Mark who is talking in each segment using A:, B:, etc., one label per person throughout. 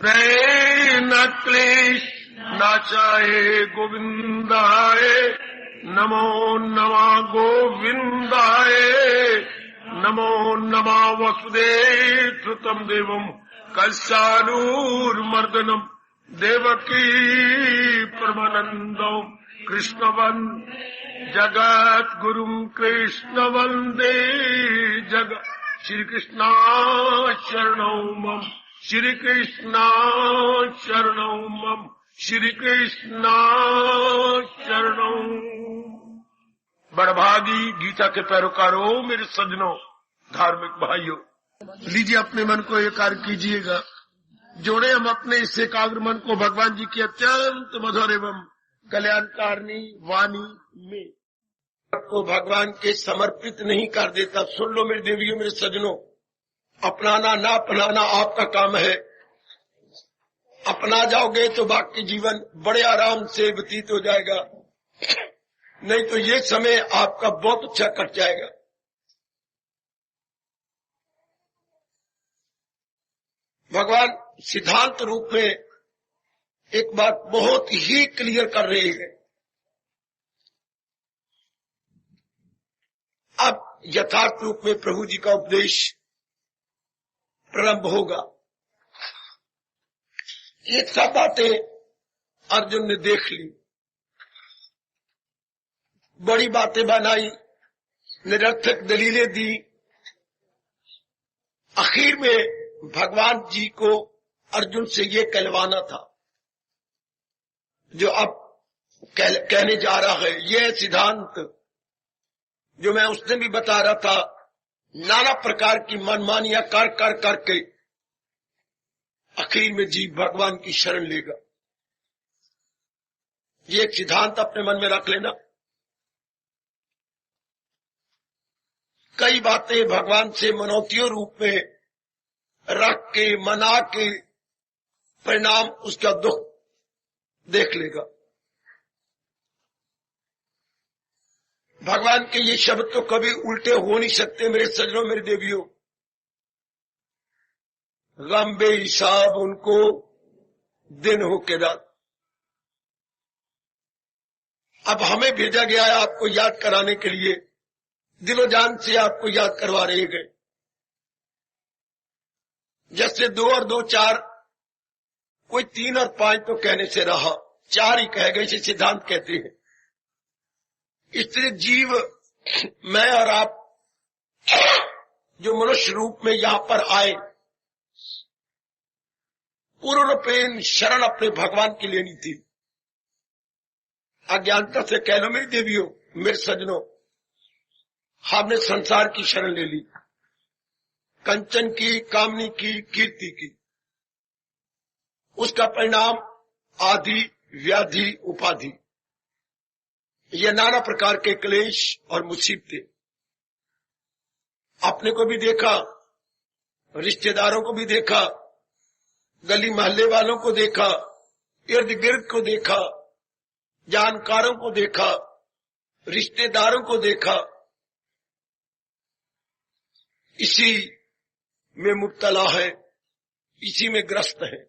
A: वसुदेव न क्लेश नाचाए गोविंदाय नमो नमः गोविंदाय नमो नमः वसुदेव सुतम देवम कलशानूर्मर्दनम देवकी परमानंदम कृष्णवन जगत गुरुम कृष्ण वंदे जगत श्री कृष्णा शरणौ मम श्री कृष्णा शरणौ मम श्री कृष्णा शरणौ। बड़भागी गीता के पैरोकारों, मेरे सज्जनों, धार्मिक भाइयों, लीजिए अपने मन को एकाग्र कीजिएगा। जोड़े हम अपने इस एकाग्र मन को भगवान जी की अत्यंत मधुर एवं कल्याणकारिणी वाणी में। आपको भगवान के समर्पित नहीं कर देता। सुन लो मेरे देवियों, मेरे सज्जनों, अपनाना ना अपनाना आपका काम है। अपना जाओगे तो बाकी जीवन बड़े आराम से व्यतीत हो जाएगा, नहीं तो ये समय आपका बहुत अच्छा कट जाएगा। भगवान सिद्धांत रूप में एक बात बहुत ही क्लियर कर रहे हैं। अब यथार्थ रूप में प्रभु जी का उपदेश प्रारंभ होगा। ये सब बातें अर्जुन ने देख ली, बड़ी बातें बनाई, निरर्थक दलीलें दी। आखिर में भगवान जी को अर्जुन से ये कहलवाना था जो अब कहने जा रहा है। ये सिद्धांत जो मैं उस दिन भी बता रहा था, नाना प्रकार की मनमानियां कर कर करके आखिर में जीव भगवान की शरण लेगा। ये एक सिद्धांत अपने मन में रख लेना। कई बातें भगवान से मनौतियों रूप में रख के मना के परिणाम उसका दुख देख लेगा। भगवान के ये शब्द तो कभी उल्टे हो नहीं सकते मेरे सज्जनों, मेरे देवियों। गम बेहिसाब उनको दिन हो के रात। अब हमें भेजा गया है आपको याद कराने के लिए, दिलो जान से आपको याद करवा रहे गए। जैसे 2 और 2 4, कोई 3 और 5 तो कहने से रहा, 4 ही कह गए, इसे सिद्धांत कहते हैं। इसलिए जीव, मैं और आप जो मनुष्य रूप में यहां पर आए, पूर्णपेन शरण अपने भगवान की लेनी थी। अज्ञानता से कह लो मेरी देवियों, मेरे सज्जनों, हमने संसार की शरण ले ली, कंचन की, कामनी की, कीर्ति की। उसका परिणाम आदि, व्याधि, उपाधि, ये नाना प्रकार के क्लेश और मुसीबतें। अपने को भी देखा, रिश्तेदारों को भी देखा, गली मोहल्ले वालों को देखा, इर्द गिर्द को देखा, जानकारों को देखा, रिश्तेदारों को देखा। इसी में मुब्तला है, इसी में ग्रस्त है।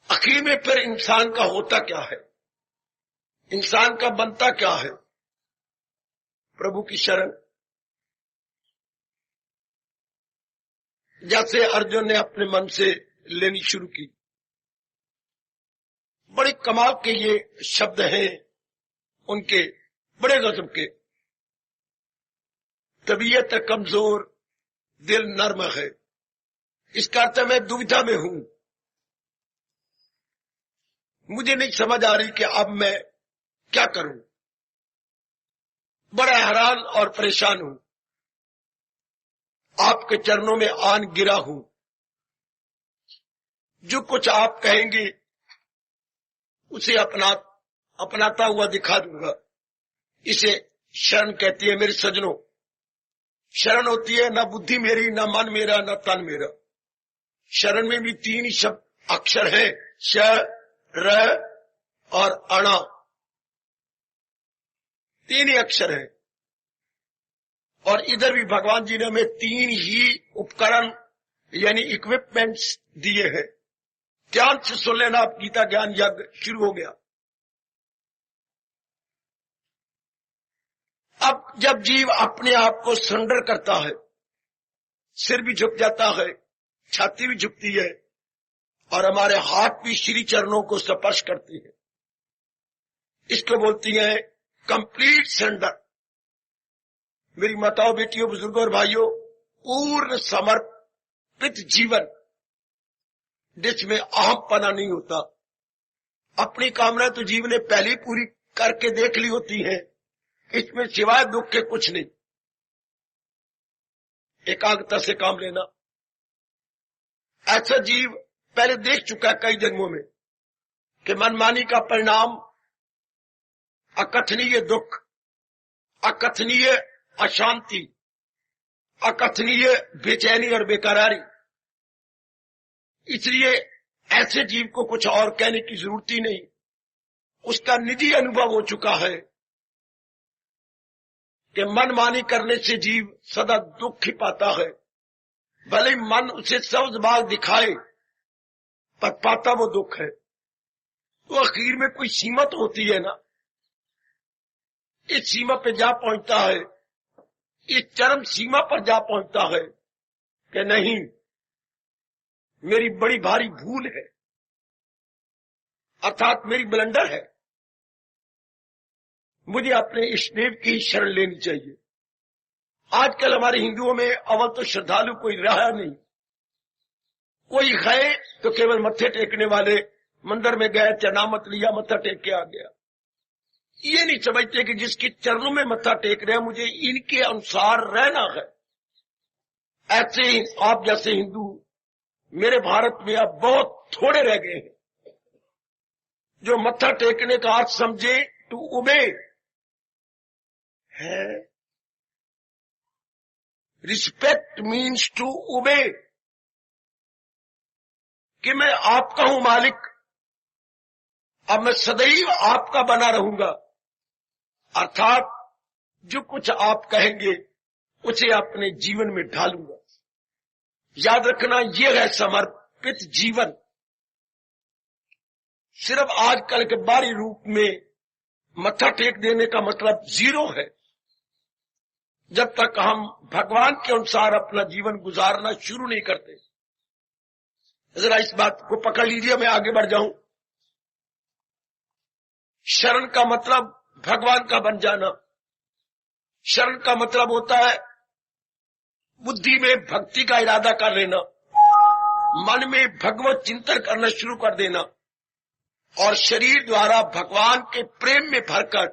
A: आखिर में फिर इंसान का होता क्या है, इंसान का बनता क्या है? प्रभु की शरण। जैसे अर्जुन ने अपने मन से लेनी शुरू की। बड़े कमाल के ये शब्द हैं उनके, बड़े गजब के। तबीयत कमजोर, दिल नर्म है। इसका अर्थ मैं दुविधा में हूं, मुझे नहीं समझ आ रही कि अब मैं क्या करूं। बड़ा हैरान और परेशान हूं, आपके चरणों में आन गिरा हूं। जो कुछ आप कहेंगे उसे अपनाता हुआ दिखा दूंगा। इसे शरण कहती है मेरे सज्जनों। शरण होती है न बुद्धि मेरी, न मन मेरा, न तन मेरा। शरण में भी 3 ही शब्द अक्षर है, श, र और अणा। 3 ही अक्षर है। और इधर भी भगवान जी ने हमें 3 ही उपकरण यानी इक्विपमेंट्स दिए हैं। ध्यान से सुन लेना, आप गीता ज्ञान यज्ञ शुरू हो गया। अब जब जीव अपने आप को सरेंडर करता है, सिर भी झुक जाता है, छाती भी झुकती है और हमारे हाथ भी श्री चरणों को स्पर्श करते हैं, इसको बोलती है कंप्लीट सरेंडर। मेरी माताओं, बेटियों, बुजुर्गों और भाइयों, पूर्ण समर्पित जीवन जिसमें अहमपना नहीं होता। अपनी कामना तो जीव ने पहले ही पूरी करके देख ली होती है, इसमें सिवाय दुख के कुछ नहीं। एकाग्रता से काम लेना। ऐसा जीव पहले देख चुका है कई जन्मों में कि मनमानी का परिणाम अकथनीय दुख, अकथनीय अशांति, अकथनीय बेचैनी और बेकरारी। इसलिए ऐसे जीव को कुछ और कहने की जरूरत ही नहीं, उसका निजी अनुभव हो चुका है कि मनमानी करने से जीव सदा दुख ही पाता है। भले ही मन उसे सबज बाग दिखाए पर पाता वो दुख है। तो आखिर में कोई सीमा तो होती है ना। इस सीमा पे जा पहुंचता है, इस चरम सीमा पर जा पहुंचता है कि नहीं, मेरी बड़ी भारी भूल है, अर्थात मेरी ब्लंडर है, मुझे अपने इष्टदेव की शरण लेनी चाहिए। आजकल हमारे हिंदुओं में अव्वल तो श्रद्धालु कोई रहा नहीं। कोई है तो केवल मत्थे टेकने वाले, मंदिर में गए, चरणामत लिया, मत्था टेक के आ गया। ये नहीं समझते कि जिसके चरणों में मत्था टेक रहे हैं, मुझे इनके अनुसार रहना है। ऐसे ही आप जैसे हिंदू मेरे भारत में अब बहुत थोड़े रह गए हैं जो मत्था टेकने का अर्थ समझे टू ओबे है। रिस्पेक्ट मीन्स टू ओबे, कि मैं आपका हूं मालिक, अब मैं सदैव आपका बना रहूंगा। अर्थात जो कुछ आप कहेंगे उसे अपने जीवन में ढालूंगा। याद रखना, यह है समर्पित जीवन। सिर्फ आजकल के बाहरी रूप में मत्था टेक देने का मतलब जीरो है। जब तक हम भगवान के अनुसार अपना जीवन गुजारना शुरू नहीं करते। जरा इस बात को पकड़ लीजिए, मैं आगे बढ़ जाऊं। शरण का मतलब भगवान का बन जाना। शरण का मतलब होता है बुद्धि में भक्ति का इरादा कर लेना, मन में भगवत चिंतन करना शुरू कर देना और शरीर द्वारा भगवान के प्रेम में भरकर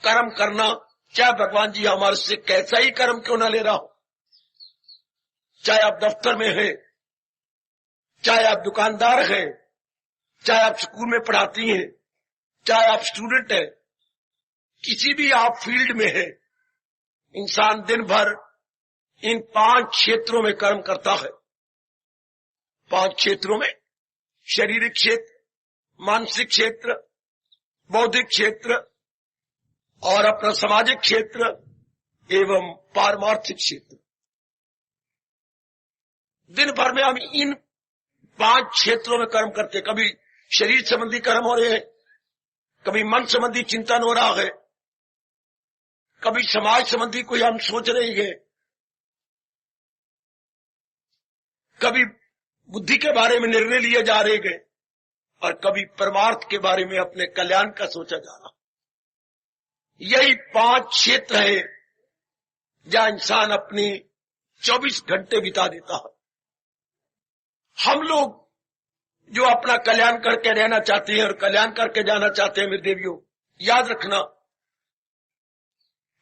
A: कर्म करना। चाहे भगवान जी हमारे से कैसा ही कर्म क्यों ना ले रहा हो, चाहे आप दफ्तर में हैं, चाहे आप दुकानदार हैं, चाहे आप स्कूल में पढ़ाती हैं, चाहे आप स्टूडेंट हैं, किसी भी आप फील्ड में हैं, इंसान दिन भर इन 5 क्षेत्रों में कर्म करता है। 5 क्षेत्रों में, शारीरिक क्षेत्र, मानसिक क्षेत्र, बौद्धिक क्षेत्र और अपना सामाजिक क्षेत्र एवं पारमार्थिक क्षेत्र। दिन भर में हम इन 5 क्षेत्रों में कर्म करते। कभी शरीर संबंधी कर्म हो रहे हैं, कभी मन संबंधी चिंतन हो रहा है, कभी समाज संबंधी कोई हम सोच रहे हैं, कभी बुद्धि के बारे में निर्णय लिए जा रहे हैं और कभी परमार्थ के बारे में अपने कल्याण का सोचा जा रहा। यही 5 क्षेत्र है जहां इंसान अपनी 24 घंटे बिता देता है। हम लोग जो अपना कल्याण करके रहना चाहते हैं और कल्याण करके जाना चाहते हैं, मेरे देवियों, याद रखना,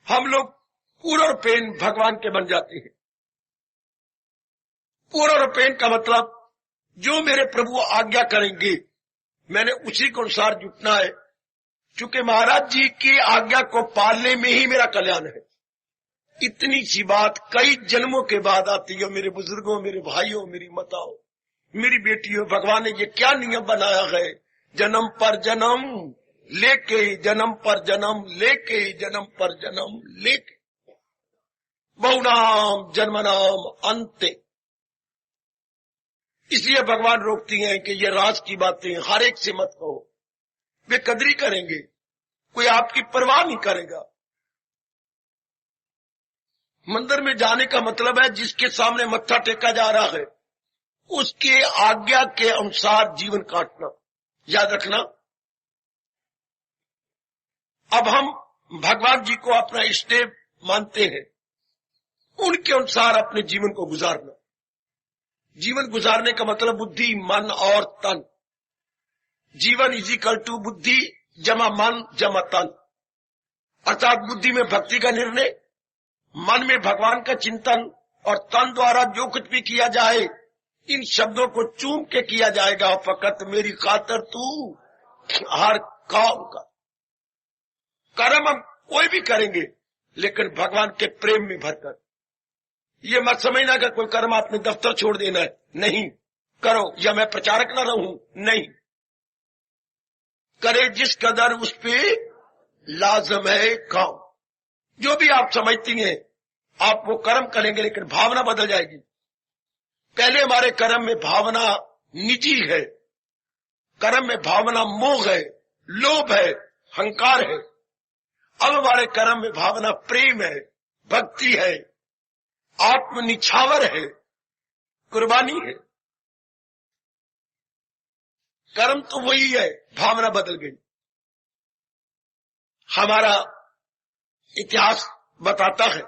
A: हम लोग पूर्णपेन भगवान के बन जाते हैं। पूर्णपेन का मतलब जो मेरे प्रभु आज्ञा करेंगे मैंने उसी के अनुसार जुटना है, क्योंकि महाराज जी की आज्ञा को पालने में ही मेरा कल्याण है। इतनी सी बात कई जन्मों के बाद आती है। मेरे बुजुर्गों, मेरे भाइयों, मेरी माताओं, मेरी बेटियों, भगवान ने ये क्या नियम बनाया है, जन्म पर जन्म लेके, जन्म पर जन्म लेके, जन्म पर जन्म लेके, बहुनाम जन्मनाम अंते। इसलिए भगवान रोकती हैं कि ये राज की बातें हर एक से मत कहो। वे कदरी करेंगे, कोई आपकी परवाह नहीं करेगा। मंदिर में जाने का मतलब है जिसके सामने मत्था टेका जा रहा है उसके आज्ञा के अनुसार जीवन काटना। याद रखना, अब हम भगवान जी को अपना इष्टदेव मानते हैं, उनके अनुसार अपने जीवन को गुजारना। जीवन गुजारने का मतलब बुद्धि, मन और तन। जीवन इज इक्वल टू बुद्धि जमा मन जमा तन, अर्थात बुद्धि में भक्ति का निर्णय, मन में भगवान का चिंतन और तन द्वारा जो कुछ भी किया जाए इन शब्दों को चूम के किया जाएगा। फकत मेरी खातर तू हर काम का। कर्म हम कोई भी करेंगे लेकिन भगवान के प्रेम में भरकर। ये मत समझना कि कोई कर्म आपने दफ्तर छोड़ देना है, नहीं करो, या मैं प्रचारक न रहूं, नहीं करे जिस कदर उस पे लाजम है काम। जो भी आप समझती हैं आप वो कर्म करेंगे लेकिन भावना बदल जाएगी। पहले हमारे कर्म में भावना निजी है, कर्म में भावना मोह है, लोभ है, हंकार है। अब हमारे कर्म में भावना प्रेम है, भक्ति है, आत्मनिछावर है, कुर्बानी है। कर्म तो वही है, भावना बदल गई। हमारा इतिहास बताता है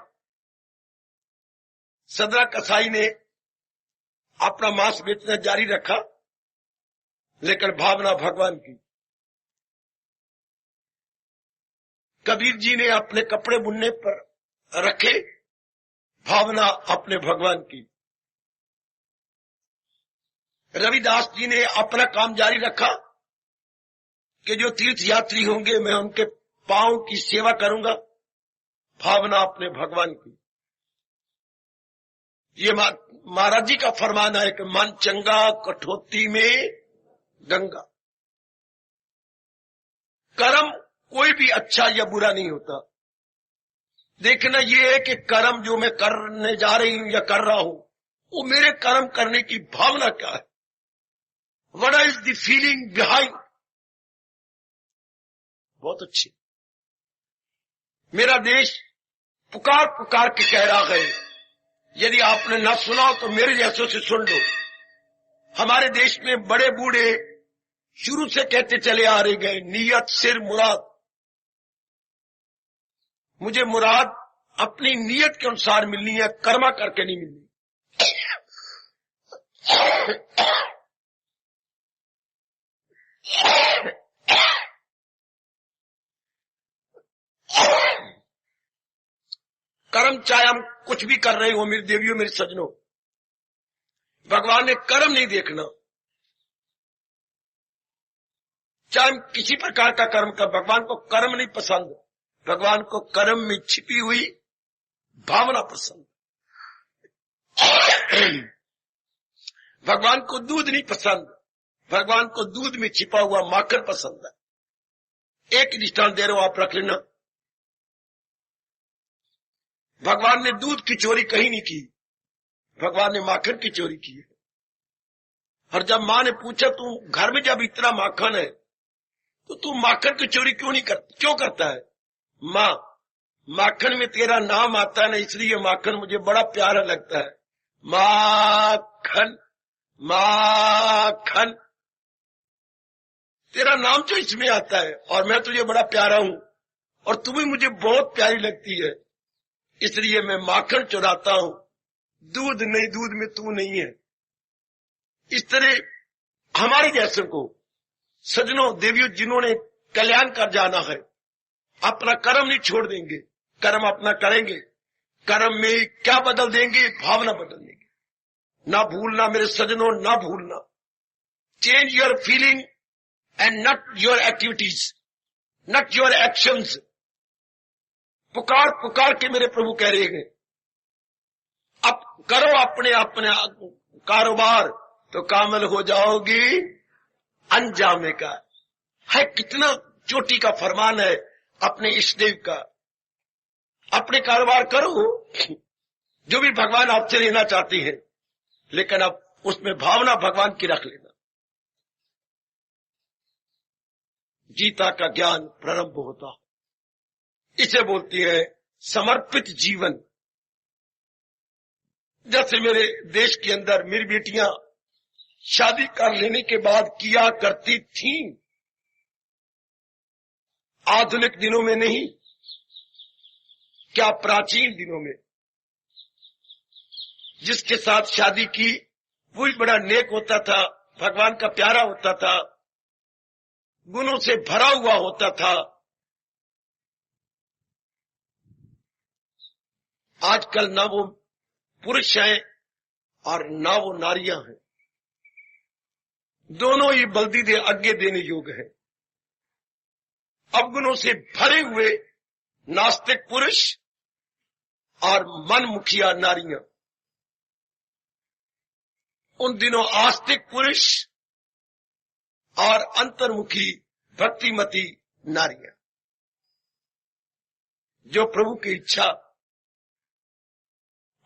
A: सदरा कसाई ने अपना मांस बेचना जारी रखा लेकिन भावना भगवान की। कबीर जी ने अपने कपड़े बुनने पर रखे, भावना अपने भगवान की। रविदास जी ने अपना काम जारी रखा कि जो तीर्थ यात्री होंगे मैं उनके पांव की सेवा करूंगा, भावना अपने भगवान की। ये महाराज जी का फरमान है कि मन चंगा कठौती में गंगा। कर्म कोई भी अच्छा या बुरा नहीं होता। देखना ये है कि कर्म जो मैं करने जा रही हूं या कर रहा हूं वो मेरे कर्म करने की भावना क्या है, what is the feeling behind. बहुत अच्छी। मेरा देश पुकार पुकार के कह रहा है, यदि आपने न सुना तो मेरे जैसों से सुन लो। हमारे देश में बड़े बूढ़े शुरू से कहते चले आ रहे गए, नियत सिर मुराद। मुझे मुराद अपनी नियत के अनुसार मिलनी है, कर्मा करके नहीं मिलनी। कर्म चाहे हम कुछ भी कर रहे हो मेरी देवियों मेरे सजनों, भगवान ने कर्म नहीं देखना। चाहे हम किसी प्रकार का कर्म कर, भगवान को कर्म नहीं पसंद, भगवान को कर्म में छिपी हुई भावना पसंद। भगवान को दूध नहीं पसंद, भगवान को दूध में छिपा हुआ माखन पसंद है। एक दृष्टांत दे रहा हूं, आप रख लेना। भगवान ने दूध की चोरी कहीं नहीं की, भगवान ने माखन की चोरी की है। और जब मां ने पूछा तू घर में जब इतना माखन है तो तू माखन की चोरी क्यों करता है? मां, माखन में तेरा नाम आता है ना, इसलिए माखन मुझे बड़ा प्यारा लगता है। माखन माखन, तेरा नाम जो इसमें आता है और मैं तुझे बड़ा प्यारा हूं और तू भी मुझे बहुत प्यारी लगती है, इसलिए मैं माखन चुराता हूं, दूध नहीं, दूध में तू नहीं है। इस तरह हमारे जैसे को सजनों देवियों जिन्होंने कल्याण कर जाना है, अपना कर्म नहीं छोड़ देंगे, कर्म अपना करेंगे। कर्म में क्या बदल देंगे? भावना बदल देंगे। ना भूलना मेरे सजनों, ना भूलना। Change your feeling and not your activities, not your actions. पुकार पुकार के मेरे प्रभु कह रहे हैं अब करो अपने अपने कारोबार तो कामल हो जाओगी अंजामे का। है कितना चोटी का फरमान है अपने इष्टदेव का। अपने कारोबार करो जो भी भगवान आपसे लेना चाहते हैं, लेकिन अब उसमें भावना भगवान की रख लेना। गीता का ज्ञान प्रारंभ होता है। इसे बोलती है समर्पित जीवन। जैसे मेरे देश के अंदर मेरी बेटियां शादी कर लेने के बाद किया करती थीं, आधुनिक दिनों में नहीं, क्या प्राचीन दिनों में जिसके साथ शादी की वही बड़ा नेक होता था, भगवान का प्यारा होता था, गुणों से भरा हुआ होता था। आजकल ना वो पुरुष हैं और ना वो नारियां हैं, दोनों ही बल्दी दे आगे देने योग्य है। अवगुणों से भरे हुए नास्तिक पुरुष और मनमुखिया नारियां। उन दिनों आस्तिक पुरुष और अंतर्मुखी भक्तिमती नारियां, जो प्रभु की इच्छा।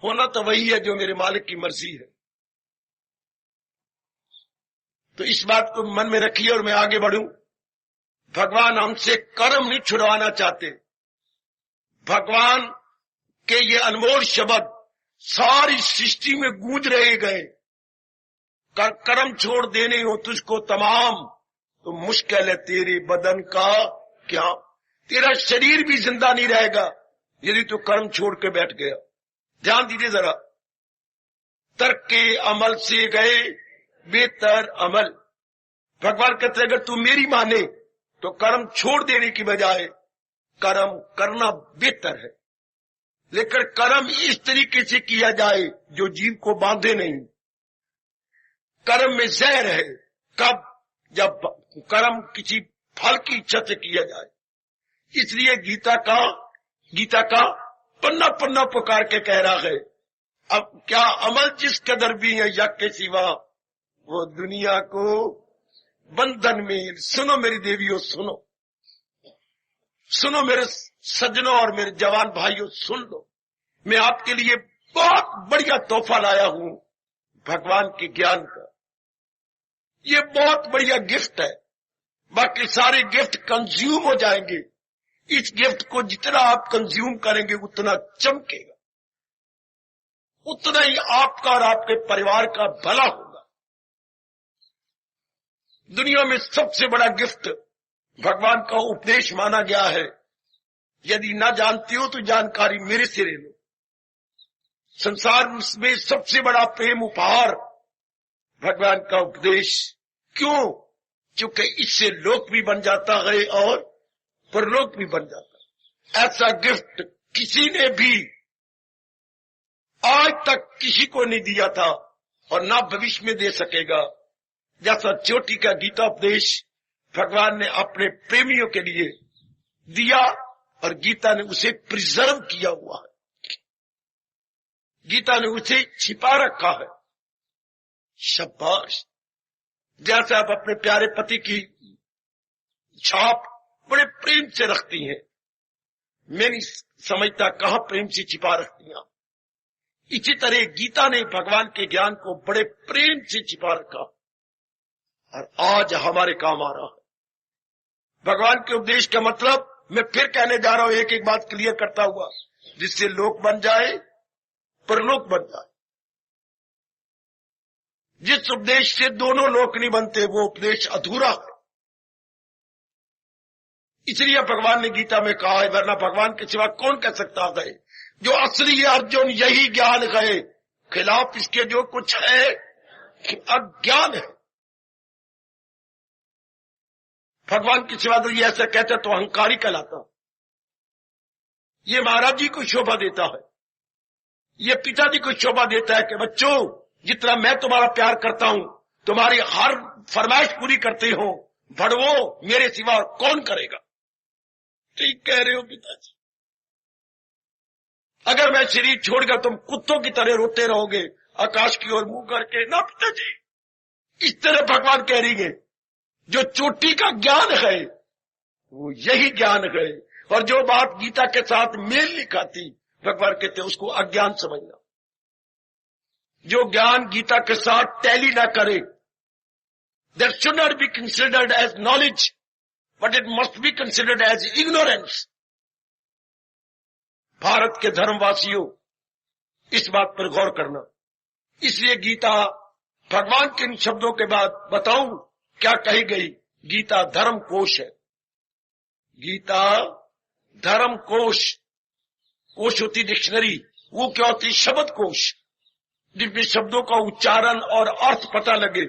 A: होना तो वही है जो मेरे मालिक की मर्जी है। तो इस बात को मन में रखिए और मैं आगे बढ़ूं। भगवान हमसे कर्म नहीं छुड़वाना चाहते। भगवान के ये अनमोल शब्द सारी सृष्टि में गूंज रहे गए। कर्म छोड़ देने हो तुझको तमाम, तो मुश्किल है तेरे बदन का क्या। तेरा शरीर भी जिंदा नहीं रहेगा यदि तू कर्म छोड़ के बैठ गया। ध्यान दीजिए जरा, तर्क के अमल से गए बेहतर अमल। भगवान कहते हैं अगर तू मेरी माने तो कर्म छोड़ देने की बजाय कर्म करना बेहतर है। लेकिन कर्म इस तरीके से किया जाए जो जीव को बांधे नहीं। कर्म में जहर है। कब? जब कर्म किसी फल की इच्छा से किया जाए। इसलिए गीता का पन्ना पन्ना पुकार के कह रहा है, अब क्या अमल जिस कदर भी है यज्ञ के सिवा वो दुनिया को बंधन में। सुनो मेरी देवियों, सुनो मेरे सज्जनों और मेरे जवान भाइयों, सुन लो। मैं आपके लिए बहुत बढ़िया तोहफा लाया हूं भगवान के ज्ञान का। ये बहुत बढ़िया गिफ्ट है। बाकी सारे गिफ्ट कंज्यूम हो जाएंगे। इस गिफ्ट को जितना आप कंज्यूम करेंगे उतना चमकेगा, उतना ही आपका और आपके परिवार का भला होगा। दुनिया में सबसे बड़ा गिफ्ट भगवान का उपदेश माना गया है। यदि ना जानते हो तो जानकारी मेरे से ले लो। संसार में सबसे बड़ा प्रेम उपहार भगवान का उपदेश। क्यों? क्योंकि इससे लोक भी बन जाता है और परलोक भी बन जाता है। ऐसा गिफ्ट किसी ने भी आज तक किसी को नहीं दिया था और ना भविष्य में दे सकेगा। जैसा चोटी का गीता उपदेश भगवान ने अपने प्रेमियों के लिए दिया और गीता ने उसे प्रिजर्व किया हुआ है। गीता ने उसे छिपा रखा है। शाबाश। जैसे आप अपने प्यारे पति की छाप बड़े प्रेम से रखती हैं, मैं नहीं समझता कहां प्रेम से छिपा रखती हैं। इसी तरह गीता ने भगवान के ज्ञान को बड़े प्रेम से छिपा रखा और आज हमारे काम आ रहा है। भगवान के उपदेश का मतलब मैं फिर कहने जा रहा हूं, एक एक बात क्लियर करता हुआ, जिससे लोक बन जाए परलोक बन जाए। जिस उपदेश से दोनों लोक नहीं बनते वो उपदेश अधूरा है। इसलिए भगवान ने गीता में कहा है, वरना भगवान के सिवा कौन कह सकता है। जो असली अर्जुन यही ज्ञान है, खिलाफ इसके जो कुछ है अज्ञान है। भगवान के सिवा तो ये ऐसा कहते तो अहंकारी कहलाता। ये महाराज जी को शोभा देता है, ये पिताजी को शोभा देता है कि बच्चों जितना मैं तुम्हारा प्यार करता हूं, तुम्हारी हर फरमाइश पूरी करते हो, भड़वो मेरे सिवा कौन करेगा। ठीक कह रहे हो पिताजी। अगर मैं शरीर छोड़कर तुम कुत्तों की तरह रोते रहोगे आकाश की ओर मुंह करके, ना पिताजी। इस तरह भगवान कह रही है जो चोटी का ज्ञान है वो यही ज्ञान है, और जो बात गीता के साथ मेल नहीं खाती भगवान कहते उसको अज्ञान समझना। जो ज्ञान गीता के साथ टैली ना करे, that should not be considered as knowledge, but it must be considered as ignorance. Bharat के धर्मवासियों, इस बात पर गौर करना। इसलिए गीता भगवान के इन शब्दों के बाद बताऊं क्या कही गई। गीता धर्म कोश है। गीता धर्म कोश। कोश होती डिक्शनरी, वो क्या होती शब्द कोश, जिसमें शब्दों का उच्चारण और अर्थ पता लगे,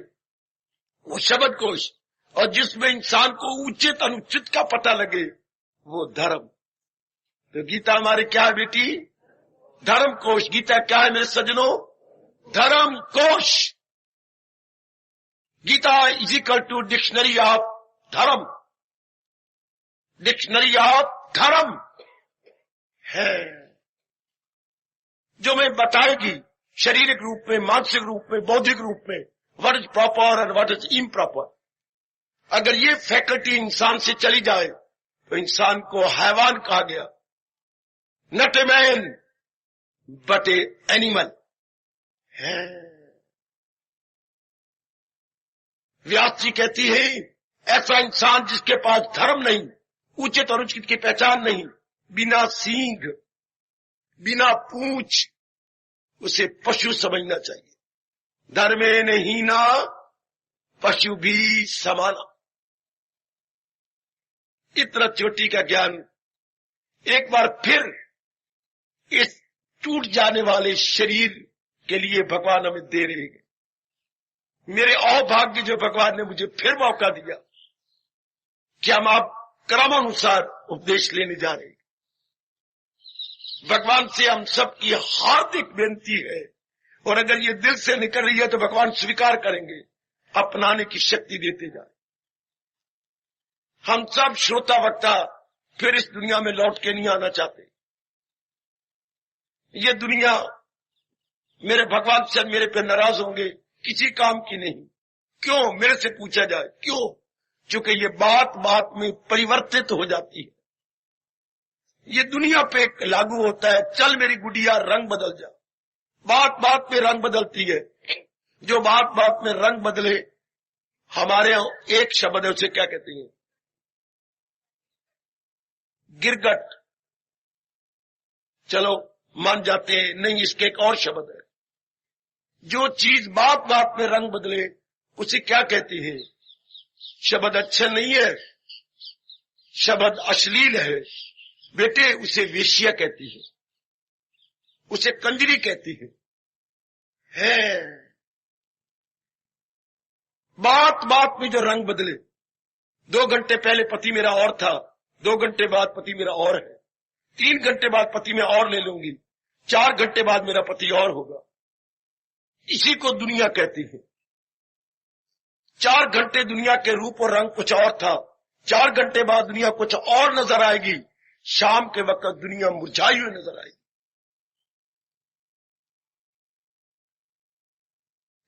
A: वो शब्द कोश। और जिसमें इंसान को उचित अनुचित का पता लगे, वो धर्म। तो गीता हमारे क्या है बेटी? धर्म कोश। गीता क्या है मेरे सज्जनों? धर्म कोश। Gita is equal to dictionary of dharma. Dictionary of dharma है, जो मैं बताएगी शारीरिक रूप में, मानसिक रूप में, बौद्धिक रूप में, व्हाट इज प्रॉपर और व्हाट इज इम्प्रॉपर। अगर ये फैकल्टी इंसान से चली जाए तो इंसान को हैवान कहा गया। Not a man but A animal है। व्यास जी कहती है, ऐसा इंसान जिसके पास धर्म नहीं, उचित और अनुचित की पहचान नहीं, बिना सींग, बिना पूंछ, उसे पशु समझना चाहिए। धर्मेण हीना पशु भी समाना। इतना चोटी का ज्ञान एक बार फिर इस टूट जाने वाले शरीर के लिए भगवान हमें दे रहे हैं। मेरे अभाग्य जो भगवान ने मुझे फिर मौका दिया कि हम आप क्रमानुसार उपदेश लेने जा रहे हैं। भगवान से हम सबकी हार्दिक बेनती है, और अगर ये दिल से निकल रही है तो भगवान स्वीकार करेंगे, अपनाने की शक्ति देते जाए। हम सब श्रोता वक्ता फिर इस दुनिया में लौट के नहीं आना चाहते। ये दुनिया मेरे भगवान से मेरे पे नाराज होंगे, किसी काम की नहीं। क्यों? मेरे से पूछा जाए क्यों? क्योंकि ये बात बात में परिवर्तित हो जाती है। ये दुनिया पे लागू होता है, चल मेरी गुड़िया रंग बदल जा। बात बात में रंग बदलती है। जो बात बात में रंग बदले, हमारे यहां एक शब्द है, उसे क्या कहते हैं? गिरगट। चलो मान जाते हैं, नहीं इसके एक और शब्द है। जो चीज बात बात में रंग बदले, उसे क्या कहती है? शब्द अच्छा नहीं है, शब्द अश्लील है बेटे, उसे वेश्या कहती है, उसे कंजरी कहती है। बात बात में जो रंग बदले, 2 घंटे पहले पति मेरा और था, 2 घंटे बाद पति मेरा और है, 3 घंटे बाद पति मैं और ले लूंगी, 4 घंटे बाद मेरा पति और होगा। इसी को दुनिया कहती है। 4 घंटे दुनिया के रूप और रंग कुछ और था, 4 घंटे बाद दुनिया कुछ और नजर आएगी। शाम के वक्त दुनिया मुरझाई हुई नजर आएगी।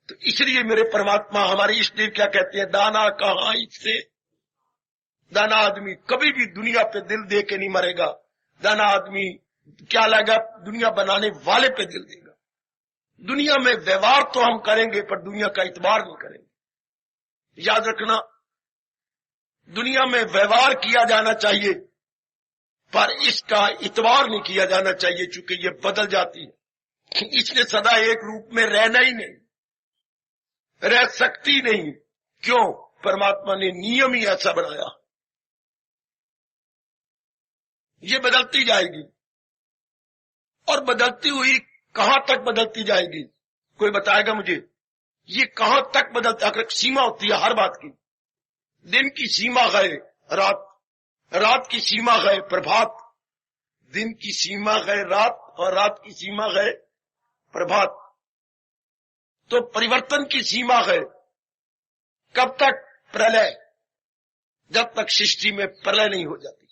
A: तो इसलिए मेरे परमात्मा, हमारे इष्टदेव क्या कहते हैं? दाना कहां इससे। दाना आदमी कभी भी दुनिया पे दिल दे के नहीं मरेगा। दाना आदमी क्या लगा? दुनिया बनाने वाले पे दिल देगा। दुनिया में व्यवहार तो हम करेंगे, पर दुनिया का इतबार नहीं करेंगे। याद रखना, दुनिया में व्यवहार किया जाना चाहिए, पर इसका इतबार नहीं किया जाना चाहिए, चूंकि ये बदल जाती है। इसने सदा एक रूप में रहना ही नहीं, रह सकती नहीं। क्यों? परमात्मा ने नियम ही ऐसा बनाया। ये बदलती जाएगी, और बदलती हुई कहां तक बदलती जाएगी? कोई बताएगा मुझे? ये कहां तक बदलता? अगर सीमा होती है हर बात की। दिन की सीमा है रात, रात की सीमा है प्रभात, दिन की सीमा है रात, और रात की सीमा है प्रभात। तो परिवर्तन की सीमा है कब तक? प्रलय। जब तक सृष्टि में प्रलय नहीं हो जाती,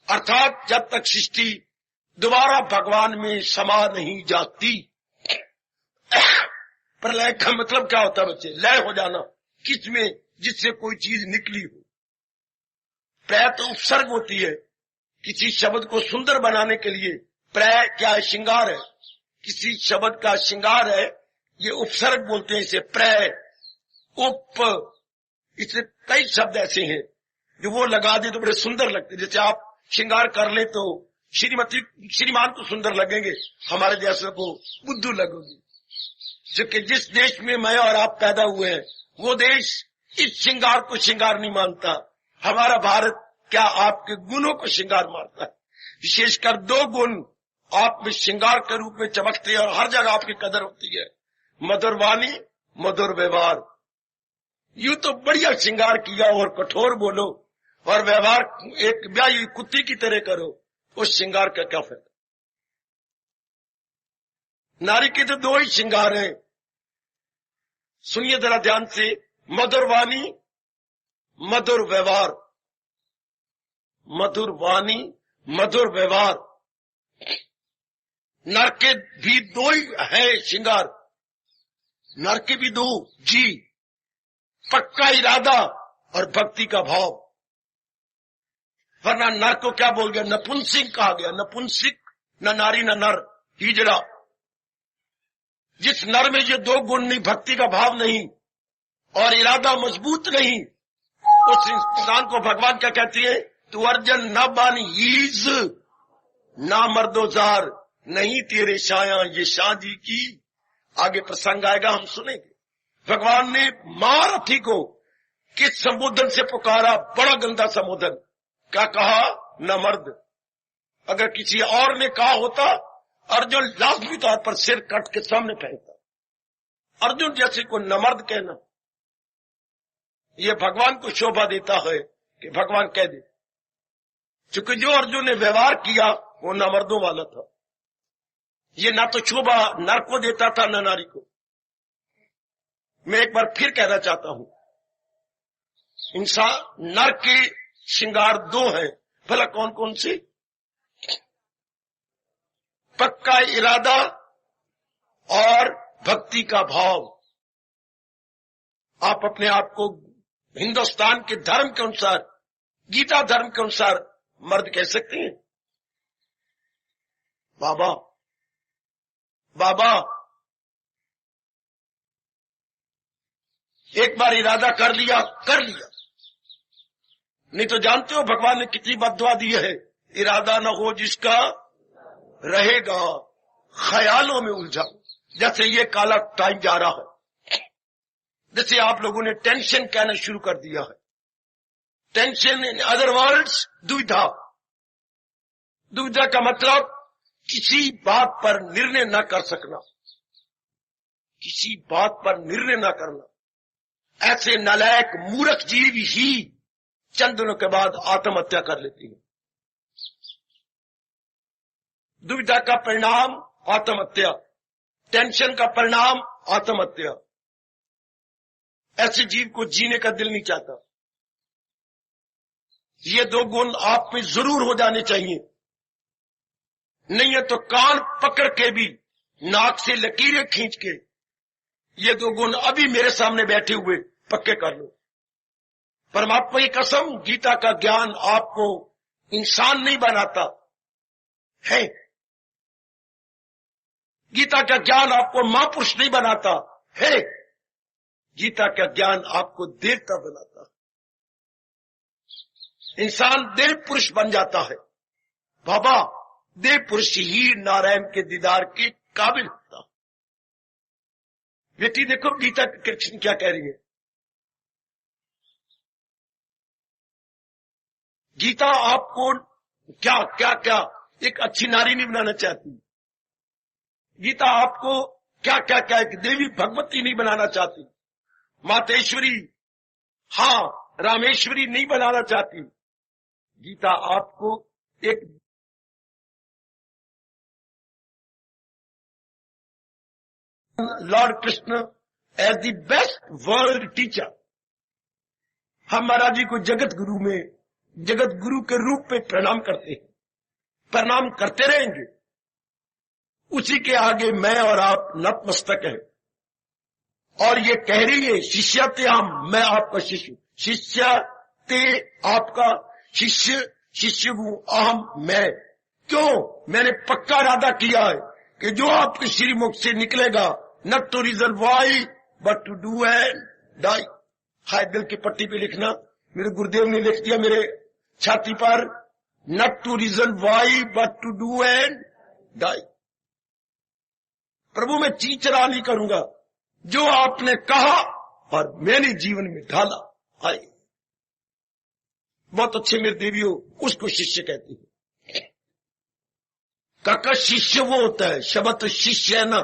A: अर्थात जब तक सृष्टि दोबारा भगवान में समा नहीं जाती। प्रलय का मतलब क्या होता है बच्चे? लय हो जाना। किसमें? जिससे कोई चीज निकली हो। प्रय तो उपसर्ग होती है। किसी शब्द को सुंदर बनाने के लिए प्रय क्या है? श्रृंगार है। किसी शब्द का श्रृंगार है ये उपसर्ग बोलते हैं इसे, प्रय, उप, इससे कई शब्द ऐसे हैं जो वो लगा दे तो बड़े सुंदर लगते। जैसे आप श्रृंगार कर ले तो श्रीमान तो सुंदर लगेंगे, हमारे जैसे को बुद्धू लगेगी। क्योंकि जिस देश में मैं और आप पैदा हुए हैं वो देश इस श्रृंगार को श्रृंगार नहीं मानता। हमारा भारत क्या आपके गुणों को श्रृंगार मानता है। विशेषकर 2 गुण आप में श्रृंगार के रूप में चमकते हैं और हर जगह आपकी कदर होती है, मधुर वाणी, मधुर व्यवहार। यूं तो बढ़िया श्रृंगार किया और कठोर बोलो और व्यवहार एक ब्याही कुत्ती की तरह करो, उस श्रृंगार का क्या फायदा। नारी के तो 2 ही श्रृंगार हैं, सुनिए जरा ध्यान से, मधुर वाणी, मधुर व्यवहार। मधुर वाणी, मधुर व्यवहार। नर के भी 2 ही है श्रृंगार, नर के भी 2 जी, पक्का इरादा और भक्ति का भाव। वरना नर को क्या बोल गया, नपुंसक कहा गया। नपुंसक न नारी न नर, हिजड़ा। जिस नर में ये 2 गुण नहीं, भक्ति का भाव नहीं और इरादा मजबूत नहीं, उस इंसान को भगवान क्या कहती है, तू अर्जन न बान ईज ना मर्दोजार, नहीं तेरे शाया ये शाह जी की। आगे प्रसंग आएगा, हम सुनेंगे। भगवान ने महारथी को किस संबोधन से पुकारा, बड़ा गंदा संबोधन। क्या कहा, न मर्द। अगर किसी और ने कहा होता, अर्जुन लाजमी तौर पर सिर कट के सामने फेंकता। अर्जुन जैसे को न मर्द कहना, यह भगवान को शोभा देता है कि भगवान कह दे। क्योंकि जो अर्जुन ने व्यवहार किया वो न मर्दों वाला था। ये ना तो शोभा नर को देता था न नारी को। मैं एक बार फिर कहना चाहता हूं, इंसान नर के श्रृंगार 2 हैं, भला कौन कौन से, पक्का इरादा और भक्ति का भाव। आप अपने आप को हिंदुस्तान के धर्म के अनुसार, गीता धर्म के अनुसार मर्द कह सकते हैं। बाबा बाबा एक बार इरादा कर लिया, नहीं तो जानते हो भगवान ने कितनी बद्दुआ दी है, इरादा न हो जिसका रहेगा ख्यालों में उलझा। जैसे ये काला टाइम जा रहा है, जैसे आप लोगों ने टेंशन कहना शुरू कर दिया है। टेंशन इन अदर वर्ड्स दुविधा। दुविधा का मतलब किसी बात पर निर्णय न कर सकना, किसी बात पर निर्णय न करना। ऐसे नालायक मूर्ख जीव ही चंद दिनों के बाद आत्महत्या कर लेती है। दुविधा का परिणाम आत्महत्या, टेंशन का परिणाम आत्महत्या। ऐसे जीव को जीने का दिल नहीं चाहता। ये 2 गुण आप में जरूर हो जाने चाहिए, नहीं है तो कान पकड़ के भी नाक से लकीरें खींच के ये 2 गुण अभी मेरे सामने बैठे हुए पक्के कर लो। परमात्मा की कसम, गीता का ज्ञान आपको इंसान नहीं बनाता है, गीता का ज्ञान आपको महापुरुष नहीं बनाता है, गीता का ज्ञान आपको देवता बनाता है। इंसान देव पुरुष बन जाता है। बाबा, देव पुरुष ही नारायण के दीदार के काबिल होता। बेटी देखो गीता कृष्ण क्या कह रही है। गीता आपको क्या क्या क्या एक अच्छी नारी नहीं बनाना चाहती। गीता आपको क्या क्या क्या एक देवी भगवती नहीं बनाना चाहती, मातेश्वरी, हाँ रामेश्वरी नहीं बनाना चाहती। गीता आपको एक Lord Krishna as the best world teacher. हम महाराज जी को जगत गुरु में, जगत गुरु के रूप में प्रणाम करते हैं, प्रणाम करते रहेंगे। उसी के आगे मैं और आप नतमस्तक हैं। और ये कह रही है शिष्य ते हम, मैं आपका शिष्य, शिष्य ते आपका शिष्य, शिष्य हूं अहम मैं। क्यों? मैंने पक्का इरादा किया है कि जो आपके श्रीमुख से निकलेगा not to reason why but to do and die. हाय दिल की पट्टी पे लिखना, मेरे गुरुदेव ने लिख दिया मेरे छाती पर, not to reason why but to do and die. प्रभु मैं चीचरा नहीं करूंगा, जो आपने कहा और मैंने जीवन में ढाला। आए बहुत अच्छे मेरे देवियों, उसको शिष्य कहती है। काका शिष्य वो होता है, शब्द तो शिष्य है ना,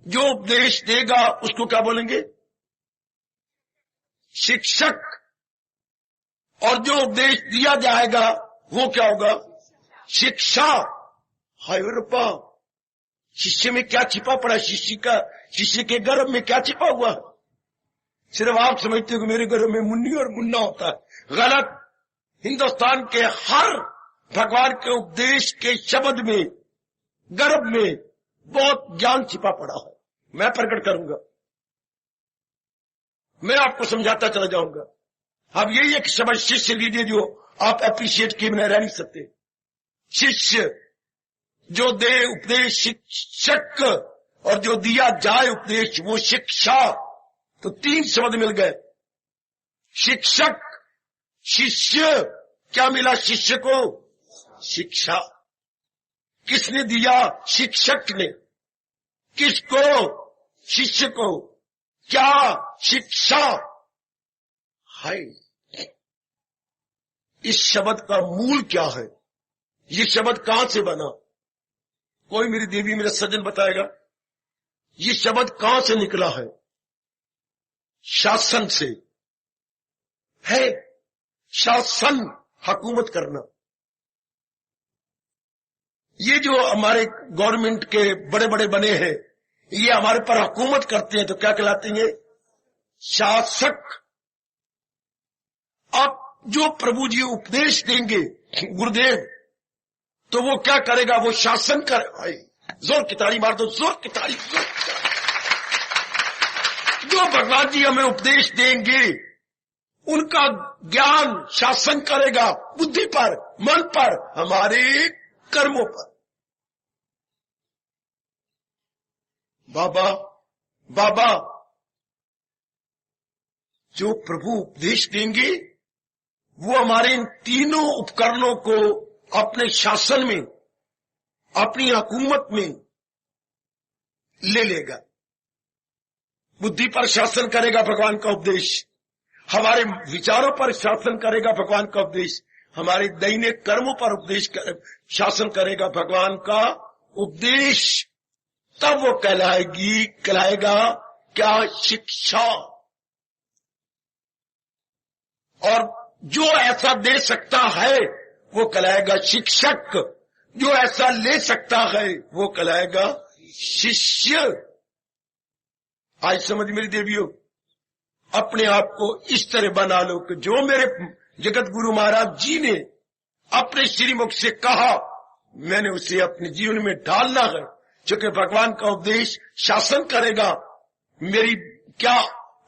A: जो उपदेश देगा उसको क्या बोलेंगे? शिक्षक। और जो उपदेश दिया जाएगा वो क्या होगा? शिक्षा। हाय रूपा, शिष्य में क्या छिपा पड़ा? शिष्य के गर्भ में क्या छिपा हुआ है? सिर्फ आप समझते हो कि मेरे गर्भ में मुन्नी और मुन्ना होता है। गलत। हिंदुस्तान के हर भगवान के उपदेश के शब्द में, गर्भ में बहुत ज्ञान छिपा पड़ा है। मैं प्रकट करूंगा, मैं आपको समझाता चला जाऊंगा। अब यही एक शब्द शिष्य लीजिए जो आप अप्रिशिएट किए बिना रह नहीं सकते। शिष्य जो दे उपदेश, शिक्षक, और जो दिया जाए उपदेश वो शिक्षा। तो तीन शब्द मिल गए, शिक्षक, शिष्य। क्या मिला शिष्य को? शिक्षा। किसने दिया? शिक्षक ने। किसको? शिष्य को। क्या? शिक्षा। हाय, इस शब्द का मूल क्या है? ये शब्द कहां से बना? कोई मेरी देवी, मेरा सज्जन बताएगा ये शब्द कहां से निकला है? शासन से है। शासन, हुकूमत करना। ये जो हमारे गवर्नमेंट के बड़े बड़े बने हैं, ये हमारे पर हुकूमत करते हैं तो क्या कहलाते हैं? शासक। अब जो प्रभु जी उपदेश देंगे गुरुदेव, तो वो क्या करेगा? वो शासन कर। जोर की ताली मार दो, जोर की ताली। जो भगवान जी हमें उपदेश देंगे उनका ज्ञान शासन करेगा बुद्धि पर, मन पर, हमारे कर्मों पर। बाबा बाबा जो प्रभु उपदेश देंगे वो हमारे इन तीनों उपकरणों को अपने शासन में, अपनी हुकूमत में ले लेगा। बुद्धि पर शासन करेगा भगवान का उपदेश, हमारे विचारों पर शासन करेगा भगवान का उपदेश, हमारे दैनिक कर्मों पर शासन करेगा भगवान का उपदेश। तब वो कहलाएगा क्या? शिक्षा। और जो ऐसा दे सकता है वो कहलाएगा शिक्षक, जो ऐसा ले सकता है वो कहलाएगा शिष्य। आज समझ मेरी देवियों, अपने आप को इस तरह बना लो कि जो मेरे जगत गुरु महाराज जी ने अपने श्रीमुख से कहा, मैंने उसे अपने जीवन में ढालना है। क्योंकि भगवान का उपदेश शासन करेगा मेरी क्या?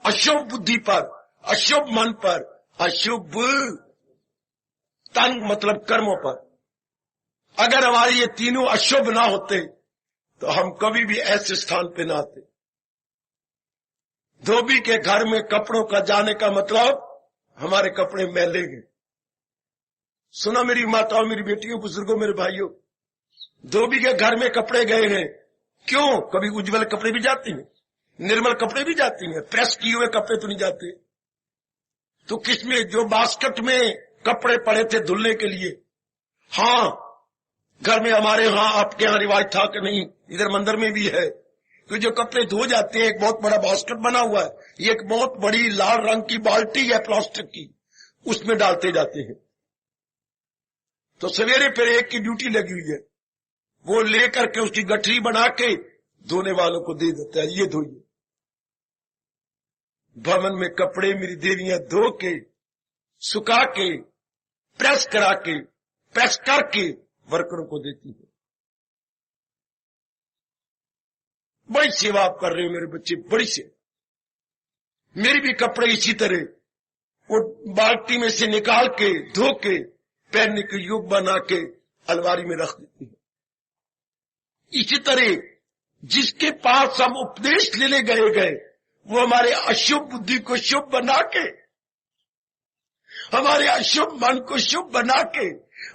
A: अशुभ बुद्धि पर, अशुभ मन पर, अशुभ तन मतलब कर्मों पर। अगर हमारे ये तीनों अशुभ ना होते तो हम कभी भी ऐसे स्थान पे ना आते। धोबी के घर में कपड़ों का जाने का मतलब हमारे कपड़े मैले हैं। सुना मेरी माताओं, मेरी बेटियों, बुजुर्गों, मेरे भाइयों, धोबी के घर में कपड़े गए हैं। क्यों? कभी उज्जवल कपड़े भी जाते हैं, निर्मल कपड़े भी जाते हैं, प्रेस किए हुए कपड़े तो नहीं जाते। तो किसमें? जो बास्केट में कपड़े पड़े थे धुलने के लिए। हाँ, घर में हमारे यहाँ, आपके यहाँ रिवाज था कि नहीं, इधर मंदिर में भी है, तो जो कपड़े धो जाते हैं एक बहुत बड़ा बास्केट बना हुआ है, ये एक बहुत बड़ी लाल रंग की बाल्टी है प्लास्टिक की, उसमें डालते जाते हैं। तो सवेरे फिर एक की ड्यूटी लगी हुई है, वो लेकर के उसकी गठरी बना के धोने वालों को दे देता है, ये धोइए। भवन में कपड़े मेरी देवियां धो के, सुखा के, प्रेस करा के, प्रेस करके वर्करों को देती है। बड़ी सेवा आप कर रहे हो मेरे बच्चे, बड़ी सेवा। मेरी भी कपड़े इसी तरह वो बाल्टी में से निकाल के, धो के, पहनने के योग बना के अलमारी में रख देती है। इसी तरह जिसके पास हम उपदेश लेने गए वो हमारे अशुभ बुद्धि को शुभ बना के, हमारे अशुभ मन को शुभ बना के,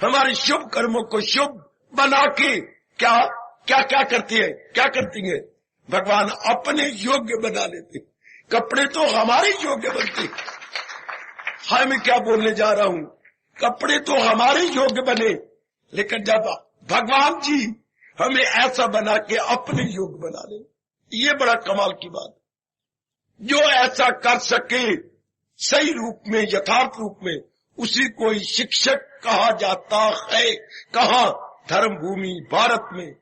A: हमारे शुभ कर्मों को शुभ बना के क्या क्या क्या करती है, क्या करती है? भगवान अपने योग्य बना लेते। कपड़े तो हमारे योग्य बनते। हाय, मैं क्या बोलने जा रहा हूं? कपड़े तो हमारे योग्य बने, लेकिन जब भगवान जी हमें ऐसा बना के अपने योग्य बना ले, ये बड़ा कमाल की बात। जो ऐसा कर सके सही रूप में, यथार्थ रूप में, उसी को ही शिक्षक कहा जाता है। कहा? धर्म भूमि भारत में।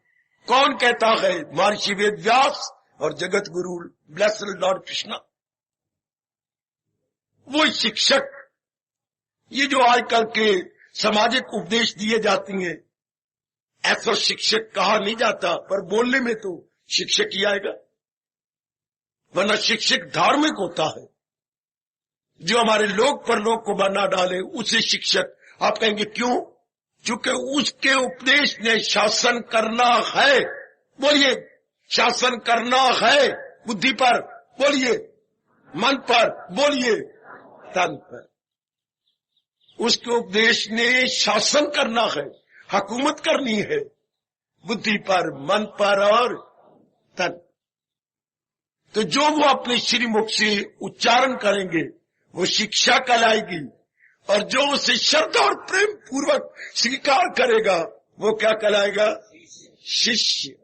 A: कौन कहता है? महर्षि वेद व्यास और जगत गुरु ब्लेस्ड लॉर्ड कृष्णा। वो शिक्षक। ये जो आजकल के सामाजिक उपदेश दिए जाती हैं, ऐसा शिक्षक कहा नहीं जाता, पर बोलने में तो शिक्षक ही आएगा। वरना शिक्षक धार्मिक होता है, जो हमारे लोक परलोक को बना डाले उसे शिक्षक। आप कहेंगे क्यों? क्योंकि उसके उपदेश ने शासन करना है। बोलिए, शासन करना है। बुद्धि पर बोलिए, मन पर बोलिए, तन पर। उसके उपदेश ने शासन करना है, हुकूमत करनी है, बुद्धि पर, मन पर और तन। तो जो वो अपने श्रीमुख से उच्चारण करेंगे वो शिक्षा कहलाएगी, और जो उसे श्रद्धा और प्रेम पूर्वक स्वीकार करेगा वो क्या कहलाएगा? शिष्य।